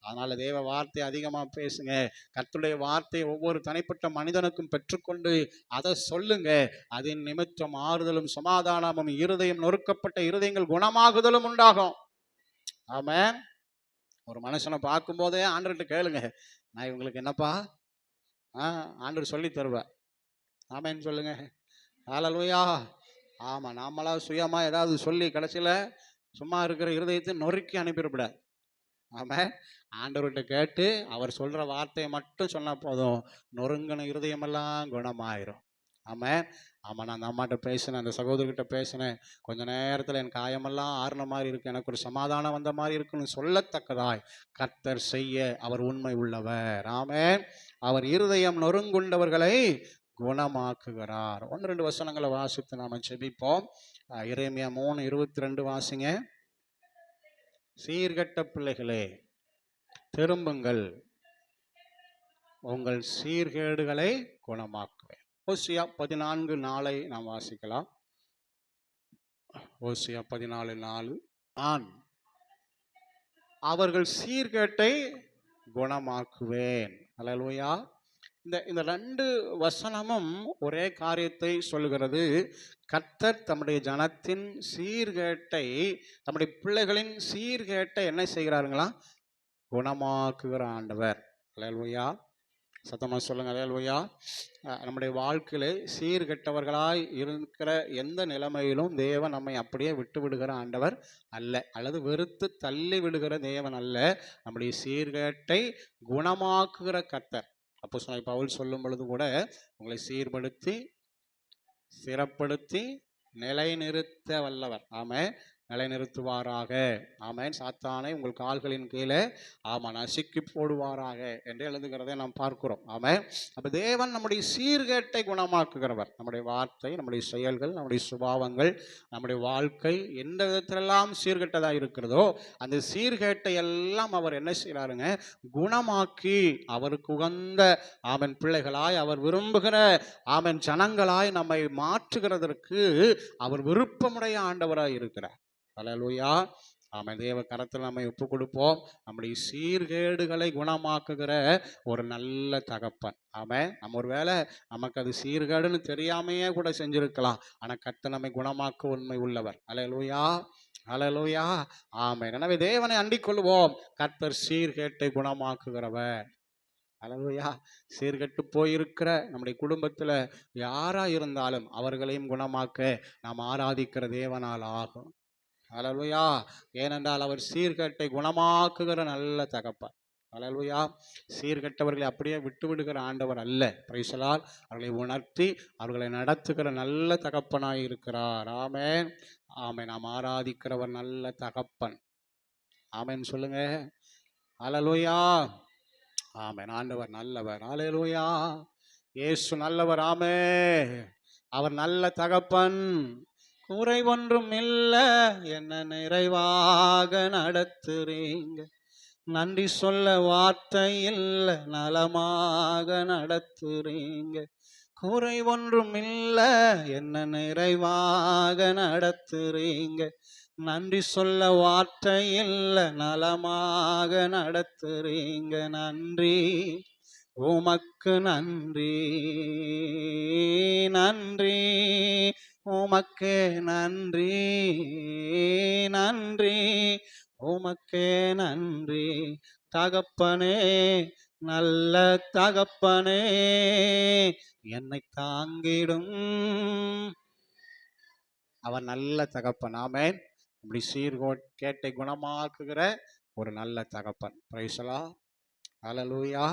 அதனால தேவ வார்த்தை அதிகமா பேசுங்க. கர்த்தருடைய வார்த்தையை ஒவ்வொரு தனிப்பட்ட மனிதனுக்கும் பெற்றுக்கொண்டு அதை சொல்லுங்க. அதன் நிமித்தம் ஆறுதலும் சமாதானமும், இருதயம் நொறுக்கப்பட்ட இருதயங்கள் குணமாகுதலும் உண்டாகும். ஆமென். ஒரு மனுஷனை பார்க்கும் போதே ஆண்டவர்கிட்ட கேளுங்க, நான் இவங்களுக்கு என்னப்பா ஆண்டவர் சொல்லி தருவேன். ஆமென் சொல்லுங்க. ஹல்லேலூயா. ஆமா, நாமளா சுயமா ஏதாவது சொல்லி கடைசியில சும்மா இருக்கிற இருதயத்தை நொறுக்கி அனுப்பிடக்கூடாது. ஆமாம், ஆண்டவர்கிட்ட கேட்டு அவர் சொல்கிற வார்த்தையை மட்டும் சொன்னால் போதும், நொறுங்கின இருதயமெல்லாம் குணமாயிரும். ஆமாம். ஆமாம், நான் அந்த அம்மாட்ட பேசினேன், அந்த சகோதரிகிட்ட பேசினேன், கொஞ்ச நேரத்தில் என் காயமெல்லாம் ஆறுன மாதிரி இருக்கு, எனக்கு ஒரு சமாதானம் வந்த மாதிரி இருக்குன்னு சொல்லத்தக்கதாய் கர்த்தர் செய்ய அவர் உண்மை உள்ளவர். ஆமென். அவர் இருதயம் நொறுங்குண்டவர்களை குணமாக்குகிறார். 1-2 வசனங்களை வாசித்து நாம ஜெபிப்போம். எரேமியா 3:22 வாசிங்க. சீர்கெட்ட பிள்ளைகளே திரும்புங்கள், உங்கள் சீர்கேடுகளை குணமாக்குவேன். ஓசியா 14:4 நாம் வாசிக்கலாம். ஓசியா 14:4, நான் அவர்கள் சீர்கேட்டை குணமாக்குவேன். அல்லேலூயா. இந்த 2 வசனமும் ஒரே காரியத்தை சொல்லுகிறது. கர்த்தர் தம்முடைய ஜனத்தின் சீர்கேட்டை, தம்முடைய பிள்ளைகளின் சீர்கேட்டை என்ன செய்கிறாருங்களா? குணமாக்குகிற ஆண்டவர். அல்லேலூயா. சத்தமா சொல்லுங்க அல்லேலூயா. நம்முடைய வாழ்க்கையில சீர்கெட்டவர்களாய் இருக்கிற எந்த நிலைமையிலும் தேவன் நம்மை அப்படியே விட்டு விடுகிற ஆண்டவர் அல்ல, அல்லது வெறுத்து தள்ளி விடுகிற தேவன் அல்ல. நம்முடைய சீர்கேட்டை குணமாக்குகிற கர்த்தர். அப்போஸ்தலனாகிய பவுல் சொல்லும் பொழுது கூட, உங்களை சீர்படுத்தி ஸ்திரப்படுத்தி நிலைநிறுத்த வல்லவர். ஆமென். நிலைநிறுத்துவாராக. ஆமென். சாத்தானை உங்கள் கால்களின் கீழே நசுக்கி போடுவாராக என்று எழுதுகிறதை நாம் பார்க்கிறோம். ஆமென். அப்ப தேவன் நம்முடைய சீர்கேட்டை குணமாக்குகிறவர். நம்முடைய வார்த்தை, நம்முடைய செயல்கள், நம்முடைய சுபாவங்கள், நம்முடைய வாழ்க்கை எந்த விதத்திலெல்லாம் சீர்கெட்டதாக இருக்கிறதோ அந்த சீர்கேட்டை எல்லாம் அவர் என்ன செய்கிறாருங்க? குணமாக்கி அவருக்கு உகந்த பிள்ளைகளாய், அவர் விரும்புகிற ஜனங்களாய் நம்மை மாற்றுகிறதற்கு அவர் விருப்பமுடைய ஆண்டவராய் இருக்கிறார். அல்லேலூயா. தேவ கரத்தில் நம்மை ஒப்பு கொடுப்போம். நம்முடைய சீர்கேடுகளை குணமாக்குகிற ஒரு நல்ல தகப்பன். நம்ம ஒரு வேளை நமக்கு அது சீர்கேடுன்னு தெரியாமையே கூட செஞ்சிருக்கலாம். ஆனால் கர்த்தர் நம்மை குணமாக்க உண்மை உள்ளவர். அல்லேலூயா. அல்லேலூயா. ஆமென். எனவே தேவனை அண்டிக் கொள்வோம். கர்த்தர் சீர்கேட்டை குணமாக்குகிறவர். அல்லேலூயா. சீர்கெட்டு போயிருக்கிற நம்முடைய குடும்பத்தில் யாரா இருந்தாலும் அவர்களையும் குணமாக்க நாம் ஆராதிக்கிற தேவனால் ஆகும். அல்லேலூயா. ஏனென்றால் அவர் சீர்கேட்டை குணமாக்குகிற நல்ல தகப்பன். அல்லேலூயா. சீர்கெட்டவர்களை அப்படியே விட்டு விடுகிற ஆண்டவர் அல்ல. Price the Lord. அவர்களை உணர்த்தி அவர்களை நடத்துகிற நல்ல தகப்பனாய் இருக்கிறார். ஆமென். ஆமென். நாம் ஆராதிக்கிறவர் நல்ல தகப்பன். ஆமென் சொல்லுங்க. அல்லேலூயா. ஆமென். ஆண்டவர் நல்லவர். அல்லேலூயா. இயேசு நல்லவர். ஆமென். அவர் நல்ல தகப்பன். குறை ஒன்றும் இல்லை, என்ன நிறைவாக நடத்துறீங்க. நன்றி சொல்ல வார்த்தை இல்லை, நலமாக நடத்துறீங்க. குறை ஒன்றும் இல்லை, என்ன நிறைவாக நடத்துறீங்க. நன்றி சொல்ல வார்த்தை இல்லை, நலமாக நடத்துறீங்க. நன்றி உமக்கு நன்றி, நன்றி உமக்கே நன்றி, நன்றி உமக்கே நன்றி. தகப்பனே, நல்ல தகப்பனே, என்னை தாங்கிடும் அவர் நல்ல தகப்பன். ஆமென். இப்படி சீர்கேட்டை குணமாக்குகிற ஒரு நல்ல தகப்பன். Praise the Lord. Alleluia.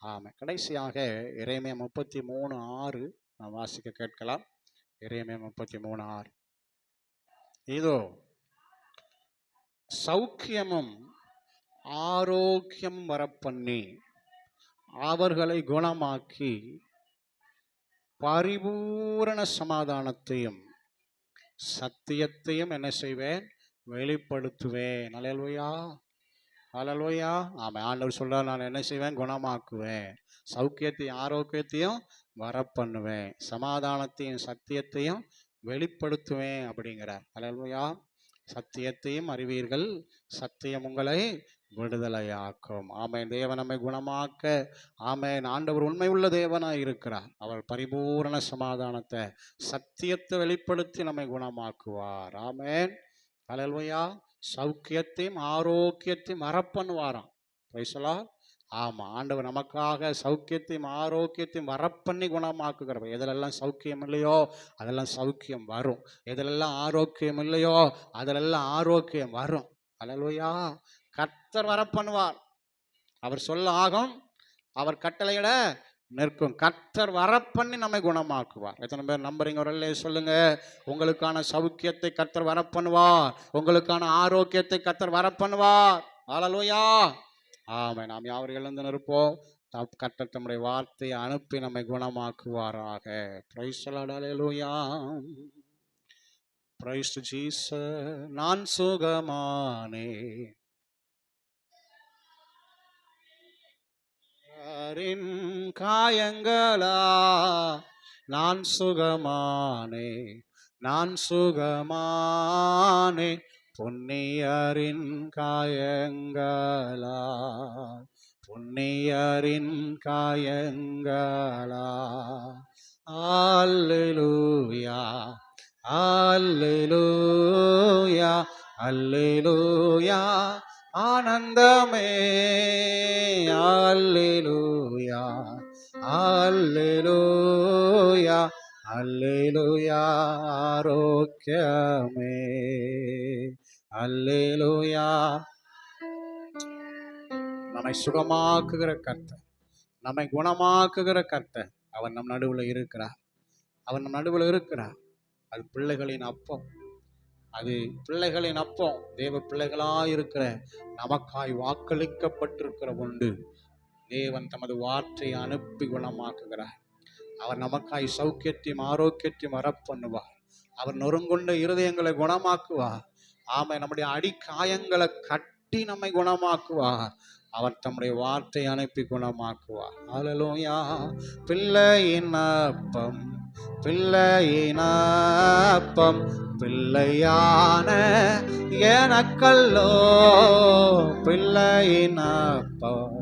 Amen. கடைசியாக எரேமியா 33:6 நாம் வாசிக்க கேட்கலாம். எரேமியா 33:6. இதோ சௌக்கியமும் ஆரோக்கியம் வரப்பண்ணி அவர்களை குணமாக்கி பரிபூரண சமாதானத்தையும் சத்தியத்தையும் என்ன செய்வேன்? வெளிப்படுத்துவேன். அல்லேலூயா. அல்லேலூயா. ஆமாம். ஆண்டவர் சொல்றார், நான் என்ன செய்வேன்? குணமாக்குவேன். சௌக்கியத்தையும் ஆரோக்கியத்தையும் வரப்பண்ணுவேன், சமாதானத்தையும் சத்தியத்தையும் வெளிப்படுத்துவேன் அப்படிங்கிறார். அல்லேலூயா. சத்தியத்தையும் அறிவீர்கள், சத்தியம் உங்களை விடுதலையாக்கும். ஆமென். தேவன் நம்மை குணமாக்க. ஆமென். ஆண்டவர் உண்மை உள்ள தேவனாய் இருக்கிறார். அவர் பரிபூரண சமாதானத்தை சத்தியத்தை வெளிப்படுத்தி நம்மை குணமாக்குவார். ஆமென். அல்லேலூயா. சௌக்கியத்தையும் ஆரோக்கியத்தையும் வரப்பண்ணுவாராம். Price the Lord. ஆமாம். ஆண்டவர் நமக்காக சௌக்கியத்தையும் ஆரோக்கியத்தையும் வரப்பண்ணி குணமாக்குகிறவர். எதிலெல்லாம் சௌக்கியம் இல்லையோ அதெல்லாம் சௌக்கியம் வரும். எதிலெல்லாம் ஆரோக்கியம் இல்லையோ அதிலெல்லாம் ஆரோக்கியம் வரும். அல்லேலூயா. கர்த்தர் வரப்பண்ணுவார். அவர் சொல்ல ஆகும், அவர் கட்டளையிட நிற்கும். கர்த்தர் வரப்பண்ணி நம்மை குணமாக்குவார். எத்தனை பேர் நம்புறீங்க? ஒரு சொல்லுங்க. உங்களுக்கான சௌக்கியத்தை கர்த்தர் வரப்பண்ணுவார். உங்களுக்கான ஆரோக்கியத்தை கர்த்தர் வரப்பண்ணுவார். அல்லேலூயா. ஆமை. நாம் யாவர் எழுந்து நிற்போம். கர்த்தர் தம்முடைய வார்த்தையை அனுப்பி நம்மை குணமாக்குவாராக. Praise the Lord. Hallelujah. Praise to Jesus. நான் சுகமானே காயங்களா, நான் சுகமானே, நான் சுகமானே பொன்னியரின் காயங்களா, பொன்னியரின் காயங்களா. அல்லேலூயா, அல்லேலூயா, அல்லேலூயா. ஆனந்தமே அல்லேலூயா, அல்லேலூயா, அல்லேலூயா. ஆரோக்கியமே அல்லேலூயா. நம்மை சுகமாக்குகிற கர்த்தர், நம்மை குணமாக்குகிற கர்த்தர் அவர் நம் நடுவில் இருக்கிறார். அவர் நம் நடுவில் இருக்கிறார். அது பிள்ளைகளின் அப்பம், அது பிள்ளைகளின் அப்பம். தேவ பிள்ளைகளாயிருக்கிற நமக்காய் வாக்களிக்கப்பட்டிருக்கிற உண்டு. தேவன் தமது வார்த்தையை அனுப்பி குணமாக்குகிறார். அவர் நமக்காய் சௌக்கியத்தையும் ஆரோக்கியத்தையும் வரப்பண்ணுவார். அவர் நொறுங்குண்ட இருதயங்களை குணமாக்குவார். ஆமை. நம்முடைய அடிக்காயங்களை கட்டி நம்மை குணமாக்குவார். அவர் தம்முடைய வார்த்தை அனுப்பி குணமாக்குவார். அல்லேலூயா. பிள்ளையின் அப்பம், பிள்ளையின் அப்பம் பிள்ளையான எனக்கல்லோ, பிள்ளையின் அப்பம்,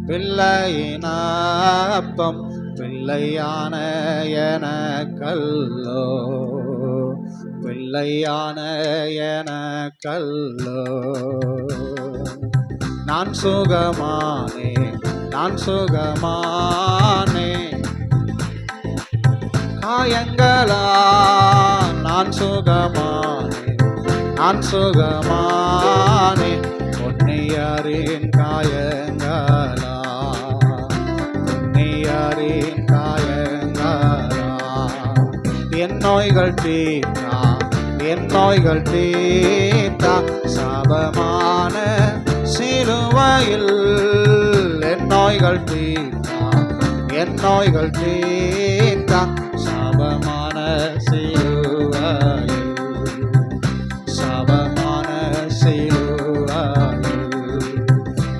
பிள்ளையின் அப்பம் பிள்ளையான எனக்கல்லோ, பிள்ளையான எனக்கல்லோ. நான் சுகமானே, நான் சுகமானே காயங்களா, நான் சுகமானே, நான் சுகமானே பொன்னியரின் காயங்களா, பொன்னியரின் காயங்களா. என் நோய்கள் தீர்த்தா, என் நோய்கள் தீர்த்தா சாபமான சிலுவையில், என் நோய்கள் தீர்த்தா, என் நோய்கள் தீர்த்தா சாபமான சிலுவையில், சாபமான சிலுவையில்.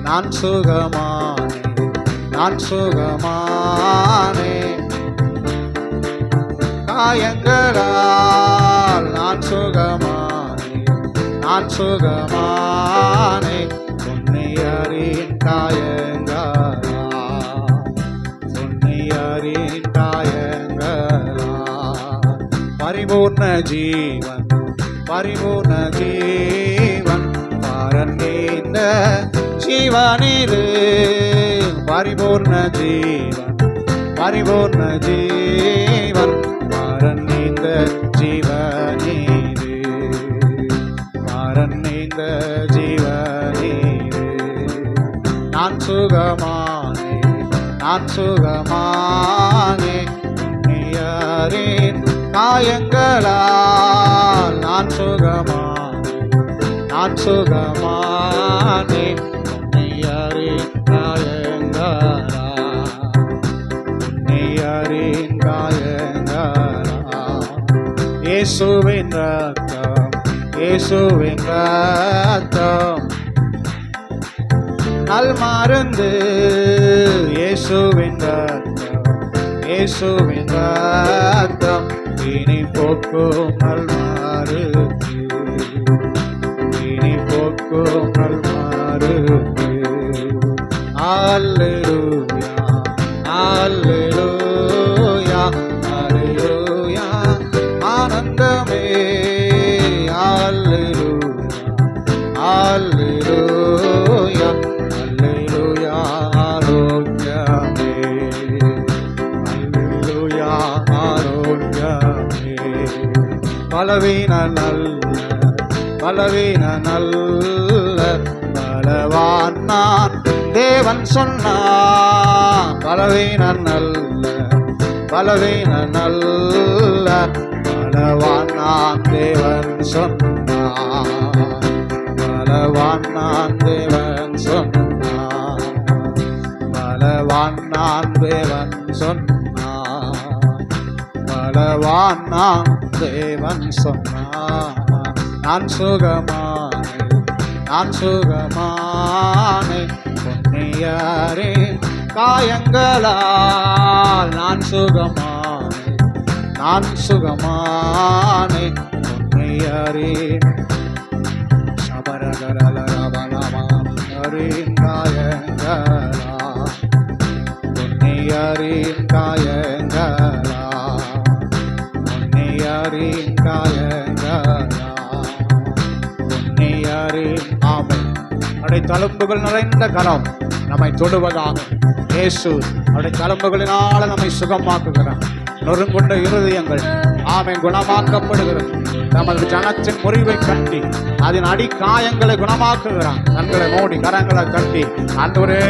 நான் சுகமானே, நான் சுகமானே காயங்களால், நான் சுகமானே, நான் சுகமானே பொன்னியரின் காயங்களா, பொன்னியரின் காயங்களா. பரிபூர்ண ஜீவன், பரிபூர்ண ஜீவன் பரந்தேந்த ஜீவனிது, பரிபூர்ண ஜீவன், பரிபூர்ண ஜீவன் பரந்தேந்த ஜீவனிது, பரந்தேந்த ஜீவனிது. நான் சுகமானே, நான் சுகமானே பொன்னியரின் காயங்களால், நான் சுகமானே, நான் சுகமானே பொன்னியரின் காயங்களா, பொன்னியரின் காயங்களா. இயேசுவின் ரத்தம், இயேசுவின் ரத்தம் நல் மருந்து, இயேசுவின் ரத்தம், இயேசுவின் ரத்தம் இனி போக்கும் நல் மருந்து, இனி போக்கும் நல் மருந்து. அல்லேலூயா, அல்லேலூயா, அல்லேலூயா. ஆனந்தமே அல்லேலூயா, அல்லேலூயா, அல்லேலூயா. ஆரோக்கியமே அல்லேலூயா, ஆரோக்கியமே. பலவீன நல்ல, பலவீன நல்ல பலவான் நான் தேவன் சொன்னார், பலவீன நல்ல, பலவீன நல்ல பலவான் நான் தேவன் சொன்னார், பலவான் நான் தேவன் சொன்னார். பலவான் நான் தேவன் சொன்னார், பலவான் நான் தேவன் சொன்னார். நான் சுகமானேன், நான் சுகமானேன், பொன்னியாரே காயங்களால் நான் சுகமானேன், நான் சுகமானேன், பொன்னியாரே சபரகரலரபலமாரின் காயங்களா, பொன்னியாரின் காயங்களா, பொன்னியாரின் காயங்களா, பொன்னியாரின் ஆமை அவருடைய தழும்புகள் நிறைந்த கரம் நம்மை தொடுவதாக. இயேசு அவருடைய தழும்புகளினால நம்மை சுகமாக்குகிறார். நொறுங்குண்ட இருதயங்கள் ஆமை குணமாக்கப்படுகிறது. நமது ஜனத்தின் முறிவை கட்டி அதன் அடிக்காயங்களை குணமாக்குகிறான். கண்களை மூடி கரங்களை கட்டி, ஆண்டவரே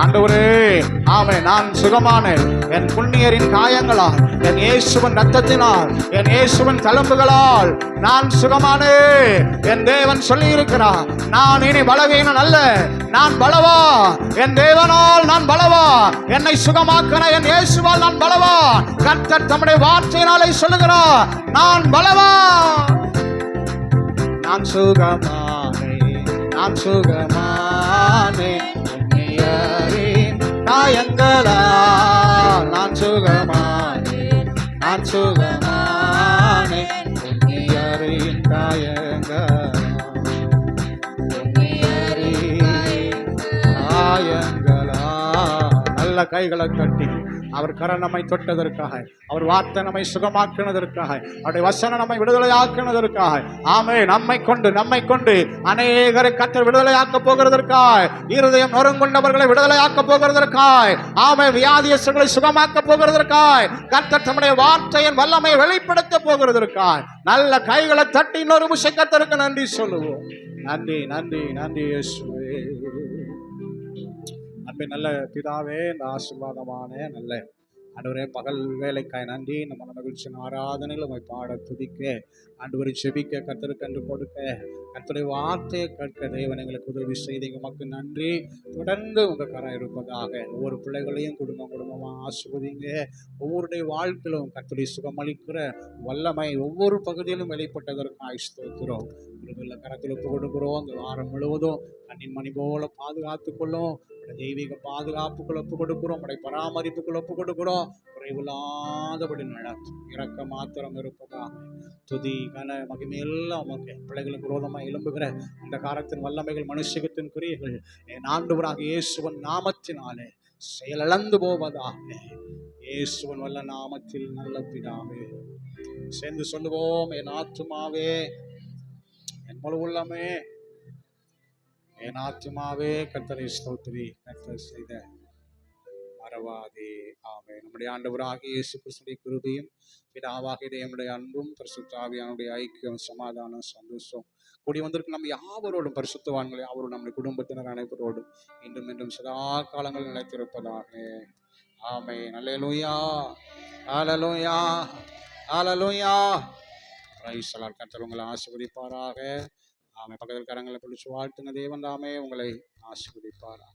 ஆண்டவரே ஆமை நான் சுகமானேன், என் புண்ணியரின் காயங்களால், என் இயேசுவின் ரத்தத்தினால், என் இயேசுவின் தழும்புகளால் நான் சுகமானே. என் தேவன் சொல்லி இருக்கிறார், நான் இனி பலவீனன் அல்ல, நான் பலவா. என் தேவனால் நான் பலவா, என்னை சுகமாக்கின என் இயேசுவால் நான் பலவா. கர்த்தர் தம்முடைய வார்த்தையினாலே சொல்லுகிறார், நான் பலவா. நான் சுகமானே, நான் சுகமானே, பொன்னியாரின் காயங்களா, நான் சுகமானே, நான் சுகமானே, பொன்னியாரின் காயங்களா, பொன்னியாரின் காயங்களா. நல்ல கைகளை கட்டி அவர் கரம் நம்மை தொட்டதற்காக, அவர் வார்த்தை நம்மை சுகமாக்கினதற்காக, அவருடைய வசனம் நம்மை விடுதலையாக்கினதற்காக, ஆமே நம்மை கொண்டு அநேகரை கர்த்தர் விடுதலையாக்க போகிறதற்காக, இருதயம் நொறுங்குண்டவர்களை விடுதலையாக்க போகிறதற்காக, ஆமே வியாதியஸ்தர்களை சுகமாக்க போகிறதற்காக, கர்த்தர் தம்முடைய வார்த்தையின் வல்லமை வெளிப்படுத்த போகிறதற்காக நல்ல கைகளை தட்டி இன்னொரு முறை கர்த்தருக்கு நன்றி சொல்லுவோம். நன்றி நன்றி நன்றி இயேசுவே. அன்பே நல்ல பிதாவே, இந்த ஆசீர்வாதமான நல்ல ஆண்டவரே பகல் வேலைக்காய் நன்றி. நம்ம மகிழ்ச்சியின் ஆராதனையில் உம்மை பாட துதிக்க, ஆண்டவரை செபிக்க, கர்த்தருக்கு அன்று கொடுக்க, கர்த்தருடைய வார்த்தையை கேட்க தேவன் எங்களுக்கு உதவி செய்தீங்க. உமக்கு நன்றி. தொடர்ந்து உங்கள் கரம் இருப்பதாக. ஒவ்வொரு பிள்ளைகளையும் குடும்பமாக ஆசீர்வதிங்க. ஒவ்வொருடைய வாழ்க்கையிலும் கர்த்தருடைய சுகமளிக்கிற வல்லமை ஒவ்வொரு பகுதியிலும் வெளிப்பட்டதற்கு ஸ்தோத்திரம். உள்ள கரத்தில் ஒப்பு கொடுக்கிறோம். அந்த வாரம் முழுவதும் கண்ணின் மணி போல பாதுகாத்து கொள்ளும். தெய்வீக பாதுகாப்புக்குள் ஒப்பு கொடுக்கிறோம். உடைய பராமரிப்புக்குள் ஒப்பு கொடுக்கிறோம். குறைவில்லாதபடி நடத்தும். இறக்க மாத்திரம் இருப்பதாக. துதி கன மகிமையெல்லாம் உமக்கு. பிள்ளைகளுக்கு விரோதமாக எழும்புகிற அந்த காலத்தின் வல்லமைகள், மனுஷகத்தின் கிரியைகள் என் ஆண்டவராக இயேசுவின் நாமத்தினாலே செயலிழந்து போவதாக. இயேசுவின் வல்ல நாமத்தில் நல்ல பிதாவே. சேர்ந்து சொல்லுவோம், என் ஆத்துமாவே, என் முழு உள்ளமே, என் ஆத்துமாவே கர்த்தரை ஸ்தோத்திரி, கர்த்தர் செய்த மறவாதே. ஆமே. நம்முடைய ஆண்டவராகிய இயேசு கிறிஸ்துவின் கிருபையும் பிதாவாகிய தேவனுடைய அன்பும் பரிசுத்த ஆவியானுடைய ஐக்கியம், சமாதானம், சந்தோஷம் கூடி வந்திருக்கு நம்ம யாவரோடும், பரிசுத்தவான்களை அவரோடு, நம்முடைய குடும்பத்தினர் அனைவரோடும் இன்றும் இன்றும் சதா காலங்கள் நிலைத்திருப்பதாக. ஆமென். அல்லேலூயா, அல்லேலூயா, அல்லேலூயா. Price the Lord. கர்த்தர் உங்களை ஆசீர்வதிப்பாராக. ஆமென். பக்கத்தில் கரங்களை பிடிச்சு வாழ்த்துங்க. தேவன் தாமே உங்களை ஆசீர்வதிப்பாராக.